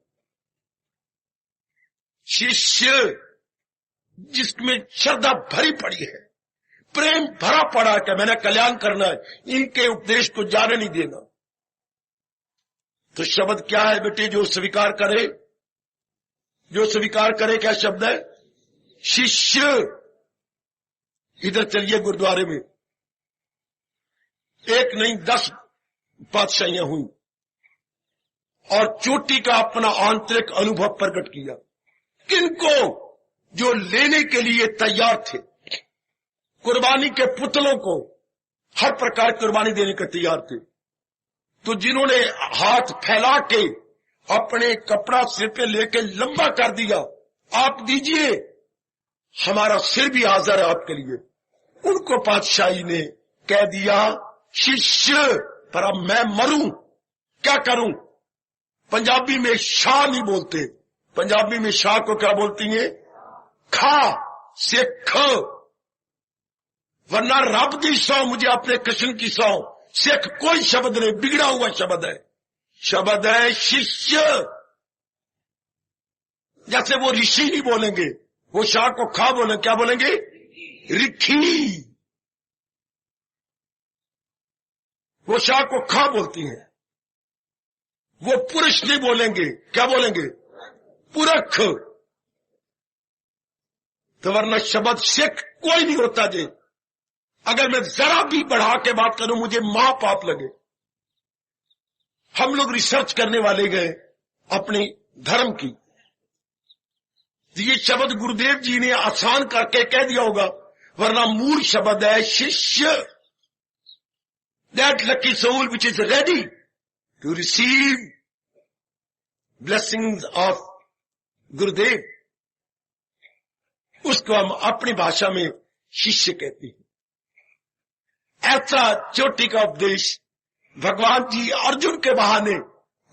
A: शिष्य जिसमें श्रद्धा भरी पड़ी है, प्रेम भरा पड़ा कि मैंने कल्याण करना है, इनके उपदेश को जाने नहीं देना। तो शब्द क्या है बेटे? जो स्वीकार करे, जो स्वीकार करे, क्या शब्द है? शिष्य। इधर चलिए, गुरुद्वारे में एक नहीं 10 पातशाहियां हुई और चोटी का अपना आंतरिक अनुभव प्रकट किया। किनको? जो लेने के लिए तैयार थे, कुर्बानी के पुतलों को हर प्रकार की कुर्बानी देने के तैयार थे। तो जिन्होंने हाथ फैला के अपने कपड़ा सिर पे लेके लंबा कर दिया, आप दीजिए, हमारा सिर भी हाजिर है आपके लिए, उनको पातशाही ने कह दिया शिष्य, पर अब मैं मरूं, क्या करूं? पंजाबी में शाह नहीं बोलते, पंजाबी में शाह को क्या बोलती है? खा, सिख। वरना रब की सौ, मुझे अपने कृष्ण की सौ, सिख कोई शब्द नहीं, बिगड़ा हुआ शब्द है। शब्द है शिष्य। जैसे वो ऋषि नहीं बोलेंगे, वो शाह को खा बोलेंगे, क्या बोलेंगे? रिखी। वो शाह को खा बोलती हैं। वो पुरुष नहीं बोलेंगे, क्या बोलेंगे? पुरख। तो वरना शब्द सिख कोई नहीं होता जी। अगर मैं जरा भी बढ़ा के बात करूं मुझे महापाप लगे। हम लोग रिसर्च करने वाले गए अपने धर्म की, ये शब्द गुरुदेव जी ने आसान करके कह दिया होगा, वरना मूल शब्द है शिष्य। That lucky soul which is ready to receive blessings of Gurudev, उसको हम अपनी भाषा में शिष्य कहते हैं। ऐसा चोटी का उपदेश भगवान जी अर्जुन के बहाने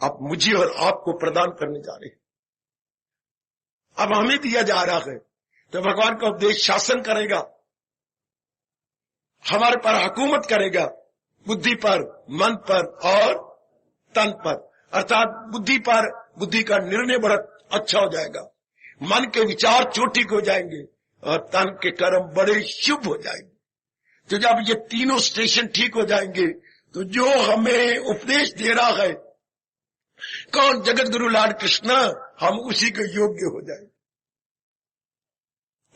A: अब मुझे और आपको प्रदान करने जा रहे हैं। अब हमें दिया जा रहा है, तो भगवान का उपदेश शासन करेगा, हमारे पर हुकूमत करेगा, बुद्धि पर, मन पर और तन पर। अर्थात बुद्धि पर, बुद्धि का निर्णय बड़ा अच्छा हो जाएगा, मन के विचार चोटी को हो जाएंगे और तन के कर्म बड़े शुभ हो जाएंगे। तो जब ये तीनों स्टेशन ठीक हो जाएंगे तो जो हमें उपदेश दे रहा है कौन? जगत गुरु लॉर्ड कृष्ण, हम उसी के योग्य हो जाएंगे,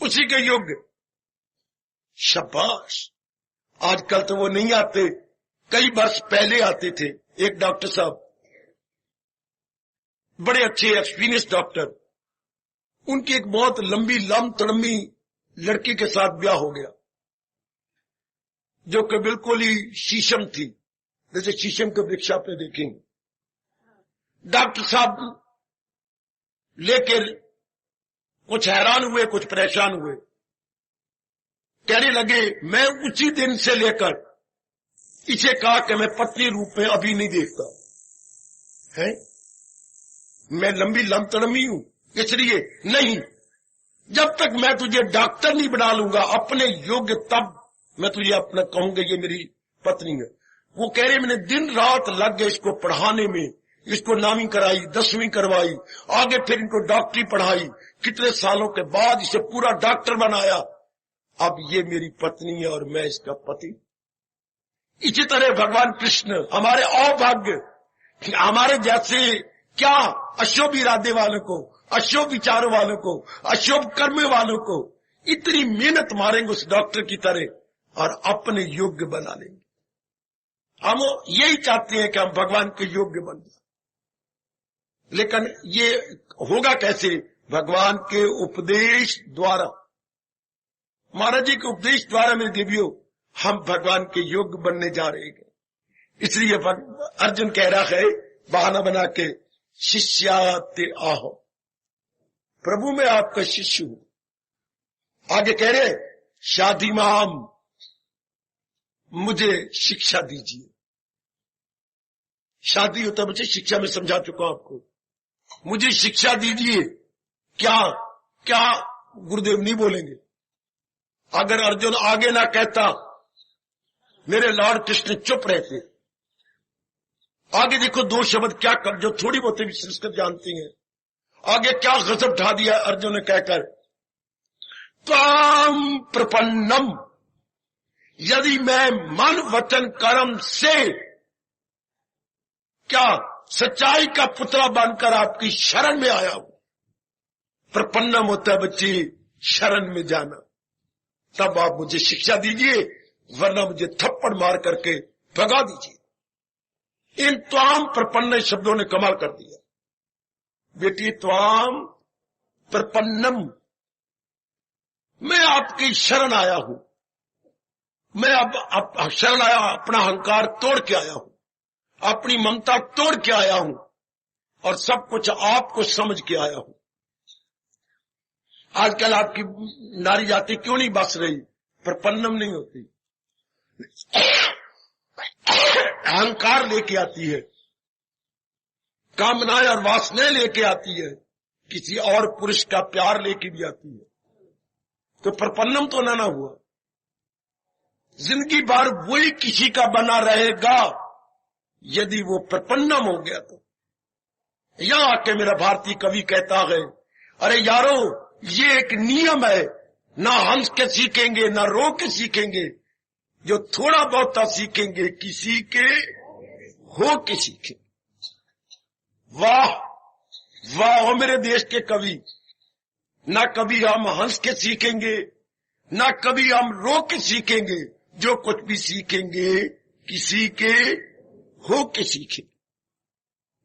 A: उसी के योग्य। शाबाश। आजकल तो वो नहीं आते, कई वर्ष पहले आते थे। एक डॉक्टर साहब, बड़े अच्छे एक्सपीरियंस डॉक्टर, उनकी एक बहुत लंबी तड़म्बी लड़की के साथ ब्याह हो गया, जो कि बिल्कुल ही शीशम थी, जैसे शीशम के वृक्ष आपने देखेंगे। डॉक्टर साहब लेकिन कुछ हैरान हुए, कुछ परेशान हुए। कहने लगे मैं उसी दिन से लेकर इसे कहा कि मैं पत्नी रूप में अभी नहीं देखता है, मैं लंबी लमतड़मी हूं, इसलिए नहीं, जब तक मैं तुझे डॉक्टर नहीं बना लूंगा अपने योग्य, तब मैं तुझे अपना कहूंगा ये मेरी पत्नी है। वो कह रहे मैंने दिन रात लग गए इसको पढ़ाने में, इसको 9वीं कराई, 10वीं करवाई, आगे फिर इनको डॉक्टरी पढ़ाई, कितने सालों के बाद इसे पूरा डॉक्टर बनाया। अब ये मेरी पत्नी है और मैं इसका पति। इसी तरह भगवान कृष्ण हमारे अभाग्य, हमारे जैसे क्या अशुभ इरादे वालों को, अशुभ विचारों वालों को, अशुभ कर्म वालों को इतनी मेहनत मारेंगे उस डॉक्टर की तरह और अपने योग्य बना लेंगे। हम यही चाहते हैं कि हम भगवान के योग्य बन जाए, लेकिन ये होगा कैसे? भगवान के उपदेश द्वारा, महाराज जी के उपदेश द्वारा मेरे देवियों हम भगवान के योग्य बनने जा रहे हैं। इसलिए अर्जुन कह रहा है बहाना बना के, शिष्याते आहो, प्रभु मैं आपका शिष्य हूं। आगे कह रहे शादी माम, मुझे शिक्षा दीजिए। शादी होता है बच्चे, शिक्षा में समझा चुका हूं आपको, मुझे शिक्षा दीजिए। क्या क्या गुरुदेव नहीं बोलेंगे? अगर अर्जुन आगे ना कहता, मेरे लॉर्ड कृष्ण चुप रहते। आगे देखो 2 शब्द क्या कर, जो थोड़ी बहुत भी संस्कृत जानती हैं, आगे क्या गजब ढा दिया अर्जुन ने कहकर, त्वाम प्रपन्नम, यदि मैं मन वचन कर्म से क्या सच्चाई का पुतला बनकर आपकी शरण में आया हूं। प्रपन्नम होता है बच्ची शरण में जाना। तब आप मुझे शिक्षा दीजिए, वरना मुझे थप्पड़ मार करके भगा दीजिए। इन त्वाम प्रपन्न शब्दों ने कमाल कर दिया। बेटी त्वाम प्रपन्नम, मैं आपकी शरण आया हूं, मैं अब शरण आया, अपना अहंकार तोड़ के आया हूं, अपनी ममता तोड़ के आया हूं और सब कुछ आपको समझ के आया हूं। आजकल आपकी नारी जाति क्यों नहीं बस रही? प्रपन्नम नहीं होती, अहंकार लेके आती है, कामनाएं और वासनाएं लेके आती है, किसी और पुरुष का प्यार लेके भी आती है। तो प्रपन्नम तो ना हुआ, जिंदगी भर वही किसी का बना रहेगा। यदि वो प्रपन्नम हो गया तो यहां आके मेरा भारतीय कवि कहता है, अरे यारो ये एक नियम है, ना हंस के सीखेंगे ना रो के सीखेंगे, जो थोड़ा बहुत सीखेंगे किसी के हो के सीखेंगे। वाह वाह हो मेरे देश के कवि, ना कभी हम हंस के सीखेंगे ना कभी हम रो के सीखेंगे, जो कुछ भी सीखेंगे किसी के हो के सीखेंगे।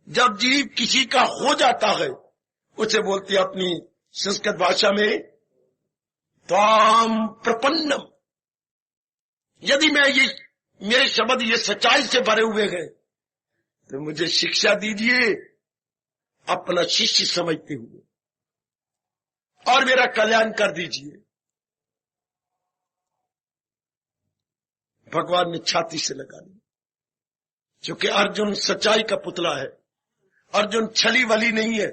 A: जब जीव किसी का हो जाता है उसे बोलते हैं अपनी संस्कृत भाषा में त्वाम प्रपन्नम। यदि मैं ये मेरे शब्द ये सच्चाई से भरे हुए हैं तो मुझे शिक्षा दीजिए अपना शिष्य समझते हुए, और मेरा कल्याण कर दीजिए। भगवान ने छाती से लगा ली, क्योंकि अर्जुन सच्चाई का पुतला है, अर्जुन छली वली नहीं है।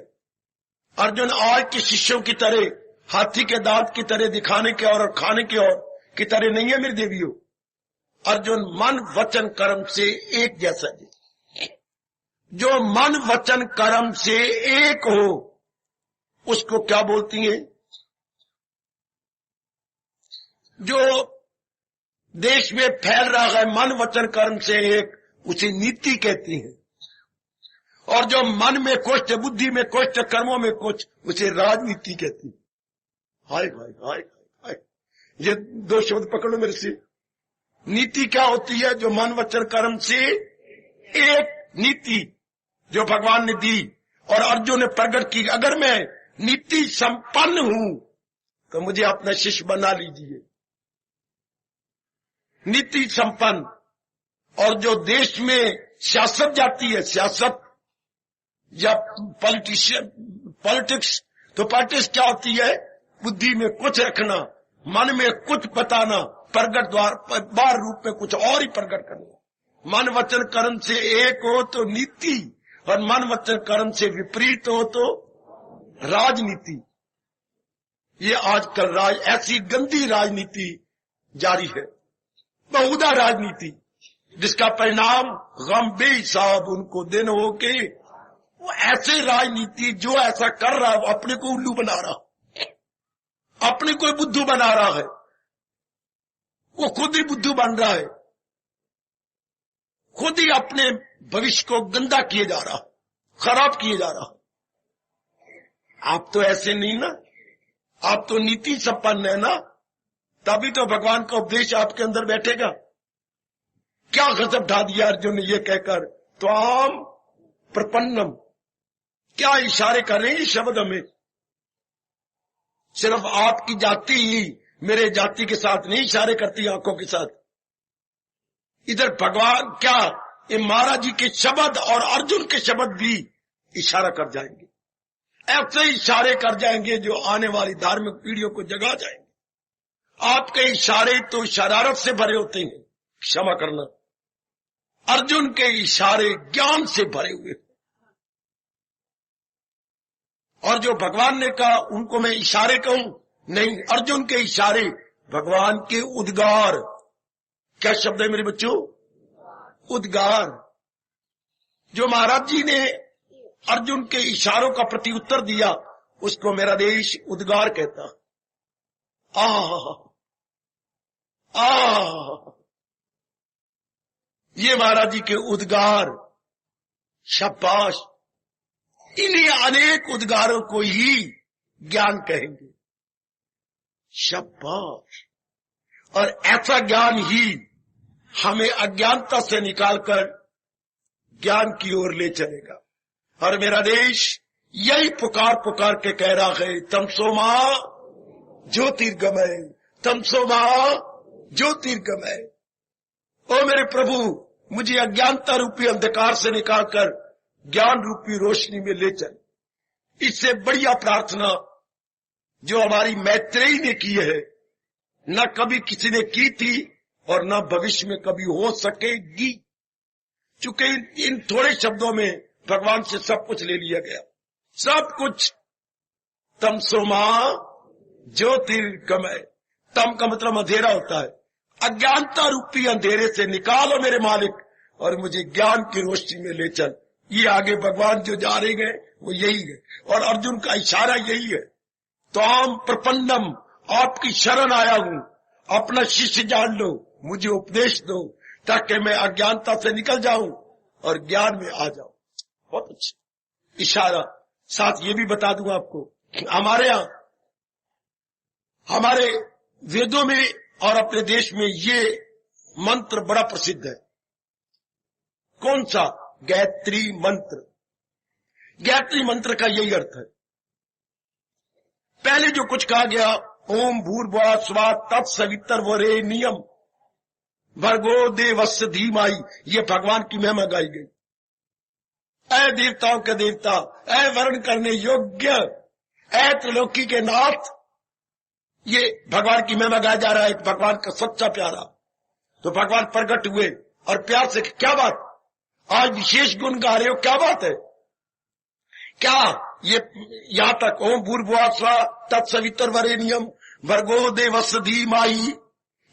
A: अर्जुन आज के शिष्यों की तरह हाथी के दांत की तरह दिखाने के और खाने के और की तरह नहीं है मेरी देवियों। अर्जुन मन वचन कर्म से एक जैसा है। जो मन वचन कर्म से एक हो उसको क्या बोलती हैं? जो देश में फैल रहा है मन वचन कर्म से एक, उसे नीति कहती है। और जो मन में कुछ, बुद्धि में कुछ, कर्मों में कुछ, उसे राजनीति कहती है। हाय भाई हाय हाय, ये 2 शब्द पकड़ो मेरे से। नीति क्या होती है? जो मन वचन कर्म से एक नीति जो भगवान ने दी और अर्जुन ने प्रकट की। अगर मैं नीति संपन्न हूं तो मुझे अपना शिष्य बना लीजिए। नीति संपन्न, और जो देश में सियासत जाती है, सियासत या पॉलिटिक्स। तो पॉलिटिक्स क्या होती है? बुद्धि में कुछ रखना, मन में कुछ बताना, प्रगट द्वार बाहर रूप में कुछ और ही प्रकट करना। मन वचन कर्म से एक हो तो नीति, और मन वचन कर्म से विपरीत हो तो राजनीति। ये आजकल ऐसी गंदी राजनीति जारी है, बहुधा राजनीति, जिसका परिणाम गम बेहिसाब उनको दिन हो के वो ऐसे राजनीति जो ऐसा कर रहा है अपने को उल्लू बना रहा, अपने को बुद्धू बना रहा है, वो खुद ही बुद्धू बन रहा है, खुद ही अपने भविष्य को गंदा किए जा रहा, खराब किए जा रहा। आप तो ऐसे नहीं ना, आप तो नीति संपन्न है ना, तभी तो भगवान का उपदेश आपके अंदर बैठेगा। क्या गजब ढा दिया अर्जुन ने ये कहकर, त्वाम प्रपन्नम। क्या इशारे कर रहे हैं शब्द हमें? सिर्फ आपकी जाति ही मेरे जाति के साथ नहीं इशारे करती, आंखों के साथ। इधर भगवान क्या, ये महाराज जी के शब्द और अर्जुन के शब्द भी इशारा कर जाएंगे, ऐसे इशारे कर जाएंगे जो आने वाली धार्मिक पीढ़ियों को जगा जाएंगे। आपके इशारे तो शरारत से भरे होते हैं, क्षमा करना। अर्जुन के इशारे ज्ञान से भरे हुए, और जो भगवान ने कहा उनको मैं इशारे कहूं? नहीं, अर्जुन के इशारे भगवान के उद्गार। क्या शब्द है मेरे बच्चों? उद्गार। जो महाराज जी ने अर्जुन के इशारों का प्रति उत्तर दिया उसको मेरा देश उद्गार कहता। ये महाराज जी के उद्गार, शाबाश। इन्हीं अनेक उद्गारों को ही ज्ञान कहेंगे, शाबाश। और ऐसा ज्ञान ही हमें अज्ञानता से निकालकर ज्ञान की ओर ले चलेगा। और मेरा देश यही पुकार पुकार के कह रहा है, तमसो मां ज्योतिर्गमय, तमसो मां ज्योतिर्गमय। ओ मेरे प्रभु, मुझे अज्ञानता रूपी अंधकार से निकालकर ज्ञान रूपी रोशनी में ले चल। इससे बढ़िया प्रार्थना जो हमारी मैत्रेयी ने की है, न कभी किसी ने की थी और न भविष्य में कभी हो सकेगी, चूंकि इन थोड़े शब्दों में भगवान से सब कुछ ले लिया गया, सब कुछ। तमसो मां ज्योतिर्गमय। तम का मतलब अंधेरा होता है। अज्ञानता रूपी अंधेरे से निकालो मेरे मालिक, और मुझे ज्ञान की रोशनी में ले चल। ये आगे भगवान जो जा रहे हैं वो यही है, और अर्जुन का इशारा यही है। त्वाम प्रपन्नम, आपकी शरण आया हूं, अपना शिष्य जान लो, मुझे उपदेश दो, ताकि मैं अज्ञानता से निकल जाऊं और ज्ञान में आ जाऊं। बहुत अच्छा इशारा। साथ ये भी बता दूं आपको, हमारे यहां, हमारे वेदों में और अपने देश में ये मंत्र बड़ा प्रसिद्ध है। कौन सा? गायत्री मंत्र। गायत्री मंत्र का यही अर्थ है। पहले जो कुछ कहा गया, ओम भूर्भुवः स्वः तत्सवितुर्वरेण्यं भर्गो देवस्य धीमहि, ये भगवान की महिमा गाई गई। ऐ देवताओं के देवता, ऐ वर्ण करने योग्य, ऐ त्रिलोकी के नाथ, ये भगवान की महिमा गाया जा रहा है। भगवान का सच्चा प्यारा। तो भगवान प्रकट हुए और प्यार से, क्या बात, आज विशेष गुण गा रहे हो, क्या बात है? क्या ये यहां तक ओम भूर्भुवः स्वः तत्सवितुर्वरेण्यं भर्गो देवस्य धीमहि,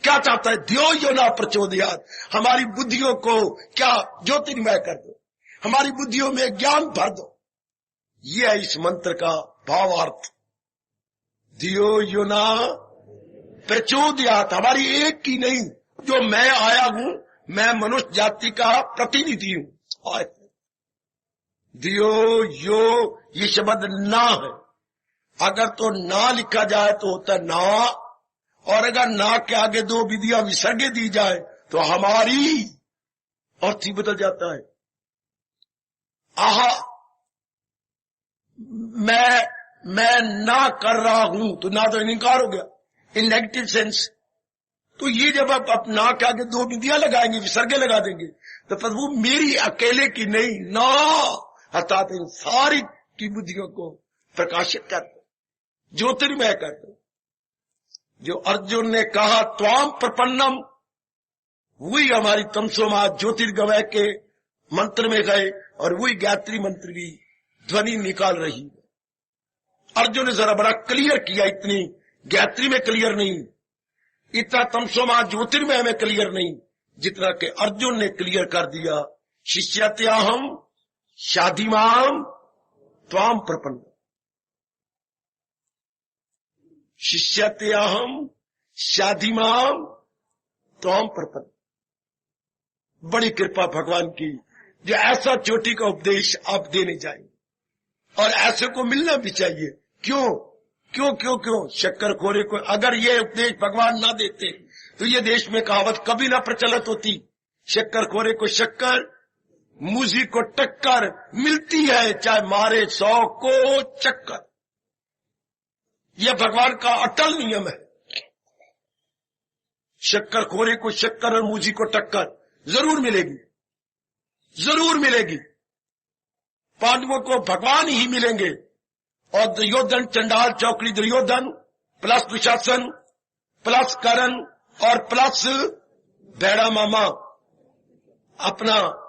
A: क्या चाहता है? धियो यो न प्रचोदयात्, हमारी बुद्धियों को क्या ज्योतिर्मय कर दो, हमारी बुद्धियों में ज्ञान भर दो। यह है इस मंत्र का भावार्थ। धियो यो न प्रचोदयात्, हमारी एक की नहीं, जो मैं आया हूं, मैं मनुष्य जाति का प्रतिनिधि हूं। धियो यो, ये शब्द ना है। अगर तो ना लिखा जाए तो होता ना, और अगर ना के आगे दो विधियां विसर्गे दी जाए तो हमारी अर्थ ही बदल जाता है। आहा, मैं ना कर रहा हूं, तो ना तो इनकार हो गया इन नेगेटिव सेंस। तो ये जब आप ना के आगे दो विधियां लगाएंगे, विसर्गे लगा देंगे, तो प्रभु मेरी अकेले की नहीं, ना, अर्थात इन सारी की बुद्धियों को प्रकाशित कर दो, ज्योतिर्मय कर दो। जो अर्जुन ने कहा त्वाम प्रपन्नम, वही हमारी तमसोमा ज्योतिर्गमय के मंत्र में गए और वही गायत्री मंत्र की ध्वनि निकाल रही है। अर्जुन ने जरा बड़ा क्लियर किया, इतनी गायत्री में क्लियर नहीं, इतना तमसोमा ज्योतिर्मय में क्लियर नहीं, जितना कि अर्जुन ने क्लियर कर दिया। शिष्यत्याहम शाधिमाम त्वाम प्रपन्न, शिष्यत्याहम शाधिमाम त्वाम प्रपन्न। बड़ी कृपा भगवान की, जो ऐसा चोटी का उपदेश आप देने जाएंगे और ऐसे को मिलना भी चाहिए। क्यों क्यों क्यों क्यों शक्कर खोरे को, अगर ये उपदेश भगवान ना देते तो ये देश में कहावत कभी ना प्रचलित होती। शक्कर खोरे को शक्कर, मूजी को टक्कर मिलती है, चाहे मारे 100 को चक्कर। यह भगवान का अटल नियम है। शक्कर खोरे को शक्कर और मूजी को टक्कर जरूर मिलेगी, जरूर मिलेगी। पांडवों को भगवान ही मिलेंगे और दुर्योधन, चंडाल चौकड़ी दुर्योधन प्लस दुशासन प्लस करण और प्लस भेड़ा मामा अपना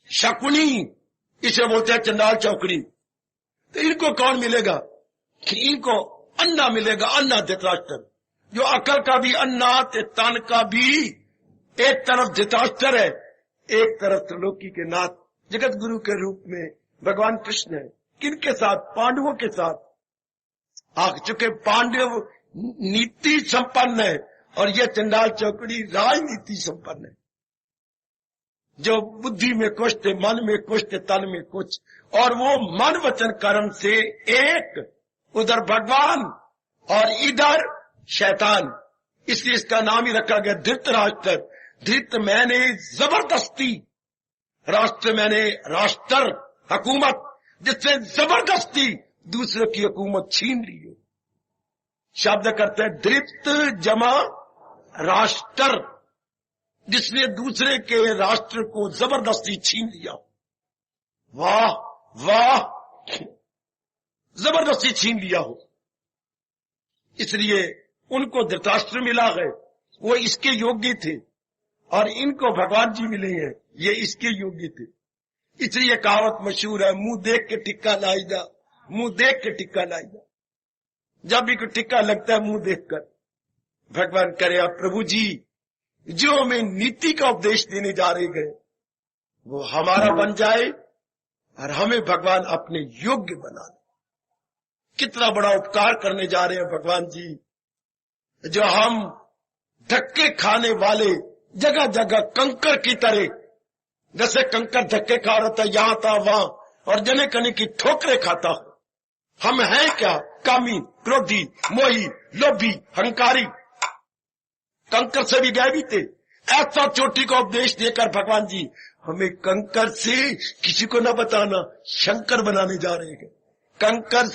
A: शकुनी, इसे बोलते हैं चंडाल चौकड़ी। तो इनको कौन मिलेगा? इनको अन्ना मिलेगा, अन्ना धृतराष्ट्र, जो अकल का भी अन्ना, तन का भी। एक तरफ धृतराष्ट्र है, एक तरफ त्रिलोकी के नाथ जगत गुरु के रूप में भगवान कृष्ण है। किनके साथ? पांडवों के साथ। आ चुके पांडव नीति संपन्न है और यह चंडाल चौकड़ी राजनीति संपन्न है, जो बुद्धि में कुछ थे, मन में कुछ थे, तन में कुछ, और वो मन वचन कर्म से एक, उधर भगवान और इधर शैतान। इसलिए इसका नाम ही रखा गया धृतराष्ट्र। धृत मैंने जबरदस्ती, राष्ट्र मैंने राष्ट्र, हुकूमत, जिससे जबरदस्ती दूसरे की हुकूमत छीन ली हो। शब्द करते हैं धृत जमा राष्ट्र, जिसने दूसरे के राष्ट्र को जबरदस्ती छीन लिया। वाह वाह, जबरदस्ती छीन लिया हो। इसलिए उनको धृतराष्ट्र मिला है, वो इसके योग्य थे, और इनको भगवान जी मिले हैं, ये इसके योग्य थे। इसलिए कहावत मशहूर है, मुंह देख के टिक्का लाई जा, मुंह देख के टिक्का लाई जा। जब भी कोई टिक्का लगता है मुंह देखकर, भगवान करे आप प्रभु जी जो हमें नीति का उपदेश देने जा रहे गए वो हमारा बन जाए और हमें भगवान अपने योग्य बना दे। कितना बड़ा उपकार करने जा रहे हैं भगवान जी, जो हम धक्के खाने वाले जगह जगह कंकर की तरह, जैसे कंकर धक्के खा रहा था यहां था वहां, और जने कने की ठोकरे खाता हो। हम हैं क्या? कामी, क्रोधी, मोही, लोभी, हंकारी, कंकर से भी गए भी थे। ऐसा चोटी का उपदेश देकर भगवान जी हमें कंकर से, किसी को न बताना, शंकर बनाने जा रहे हैं। कंकर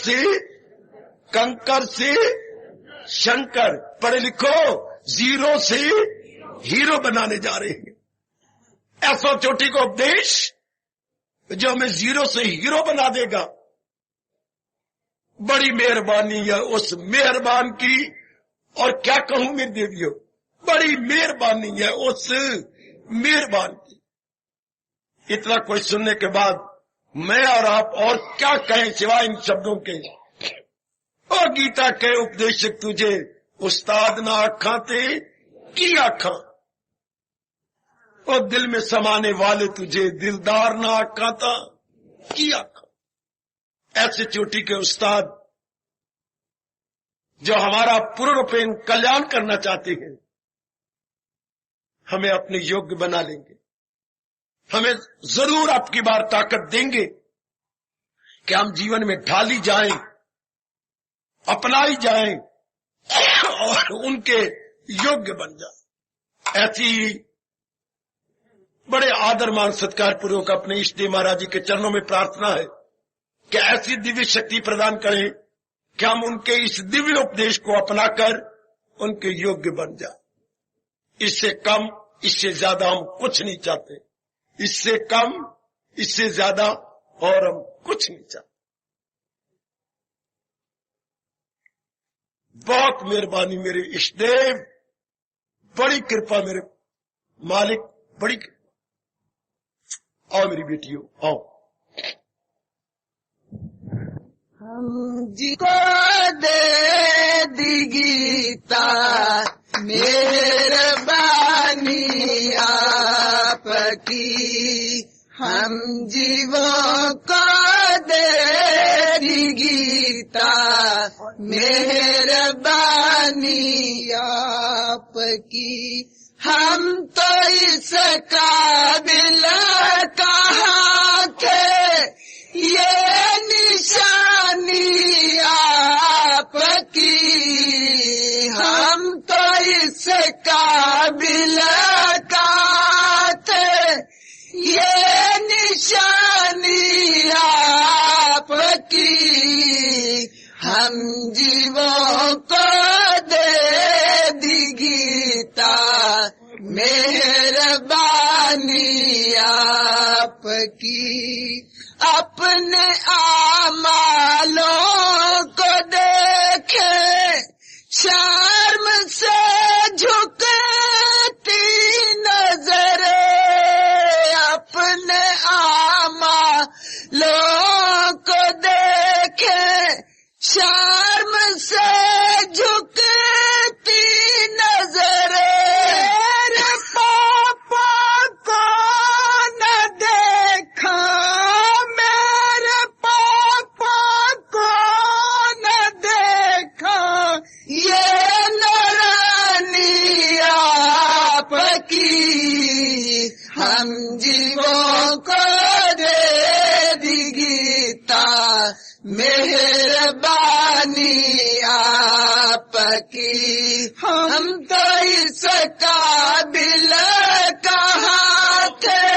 A: से शंकर, पढ़े लिखो, जीरो से हीरो बनाने जा रहे हैं। ऐसा चोटी का उपदेश जो हमें जीरो से हीरो बना देगा। बड़ी मेहरबानी है उस मेहरबान की, और क्या कहूं मेरी देवियों, बड़ी मेहरबानी है उस मेहरबान की। इतना कोई सुनने के बाद मैं और आप और क्या कहें सिवाय इन शब्दों के। और गीता के उपदेशक तुझे उस्ताद ना आखा थे की आखा, और दिल में समाने वाले तुझे दिलदार ना आखा था की आखा। ऐसे चोटी के उस्ताद जो हमारा पूर्णपेन कल्याण करना चाहते हैं, हमें अपने योग्य बना लेंगे। हमें जरूर आपकी बार ताकत देंगे कि हम जीवन में ढाली जाएं, अपनाई जाएं और उनके योग्य बन जाएं। ऐसी बड़े आदर मान सत्कार पूर्वक अपने इष्ट देव महाराज जी के चरणों में प्रार्थना है कि ऐसी दिव्य शक्ति प्रदान करें कि हम उनके इस दिव्य उपदेश को अपनाकर उनके योग्य बन जाए। इससे कम, इससे ज्यादा हम कुछ नहीं चाहते। इससे कम, इससे ज्यादा और हम कुछ नहीं चाहते। बहुत मेहरबानी मेरे इष्टदेव, बड़ी कृपा मेरे मालिक, बड़ी। आओ मेरी बेटियों, आओ।
B: हम जी को दे दी गीता, मेहरबानी आपकी। हम जीवों को दे दी गीता, मेहरबानी आपकी। हम तो इस काबिल कहाँ थे, ये निशानी आपकी। हम तो इस काबिल कहाँ थे, ये निशानी आपकी। हम जीवों को दे दी गीता, मेहरबानी आपकी। अपने आमालों को देखे, शर्म से झुकती नजरें। अपने आमालों को देखे, शर्म से झुकती नजरें। मेरे पापा को न देखा, मेरे पापा को न देखा, ये नरानी आपकी। हम जीवों को दे दी गीता, मेहरबानी आपकी। हम तो इस काबिल कहाँ थे,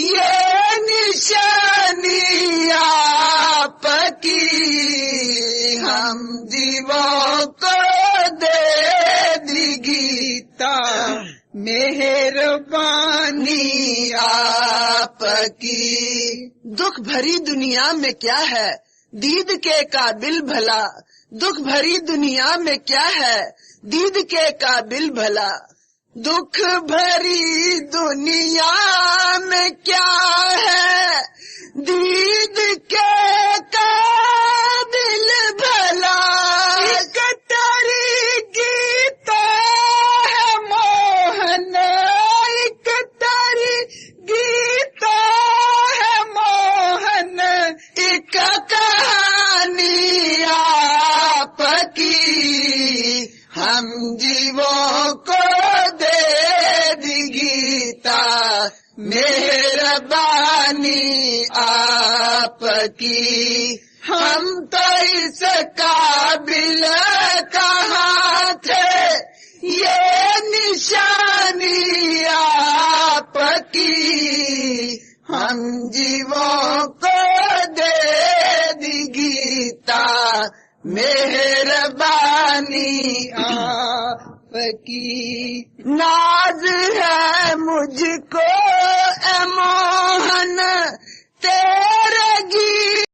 B: ये निशानी आपकी। हम जीवों को दे दी गीता, मेहरबानी आपकी। दुख भरी दुनिया में क्या है दीद के काबिल भला, दुख भरी दुनिया में क्या है दीद के काबिल भला। दुख भरी दुनिया में क्या है दीद के काबिल भला। एक तारी गीता है मोहन, एक तारी गीता है मोहन, एक कहानी आपकी। हम जीवों को दे दी गीता, मेहरबानी आपकी। हम तो इस काबिल कहाँ थे, ये निशानी आपकी। हम जीवों को दे दी गीता, मेहरबानी आपकी। नाज है मुझको ए मोहन तेरे गीत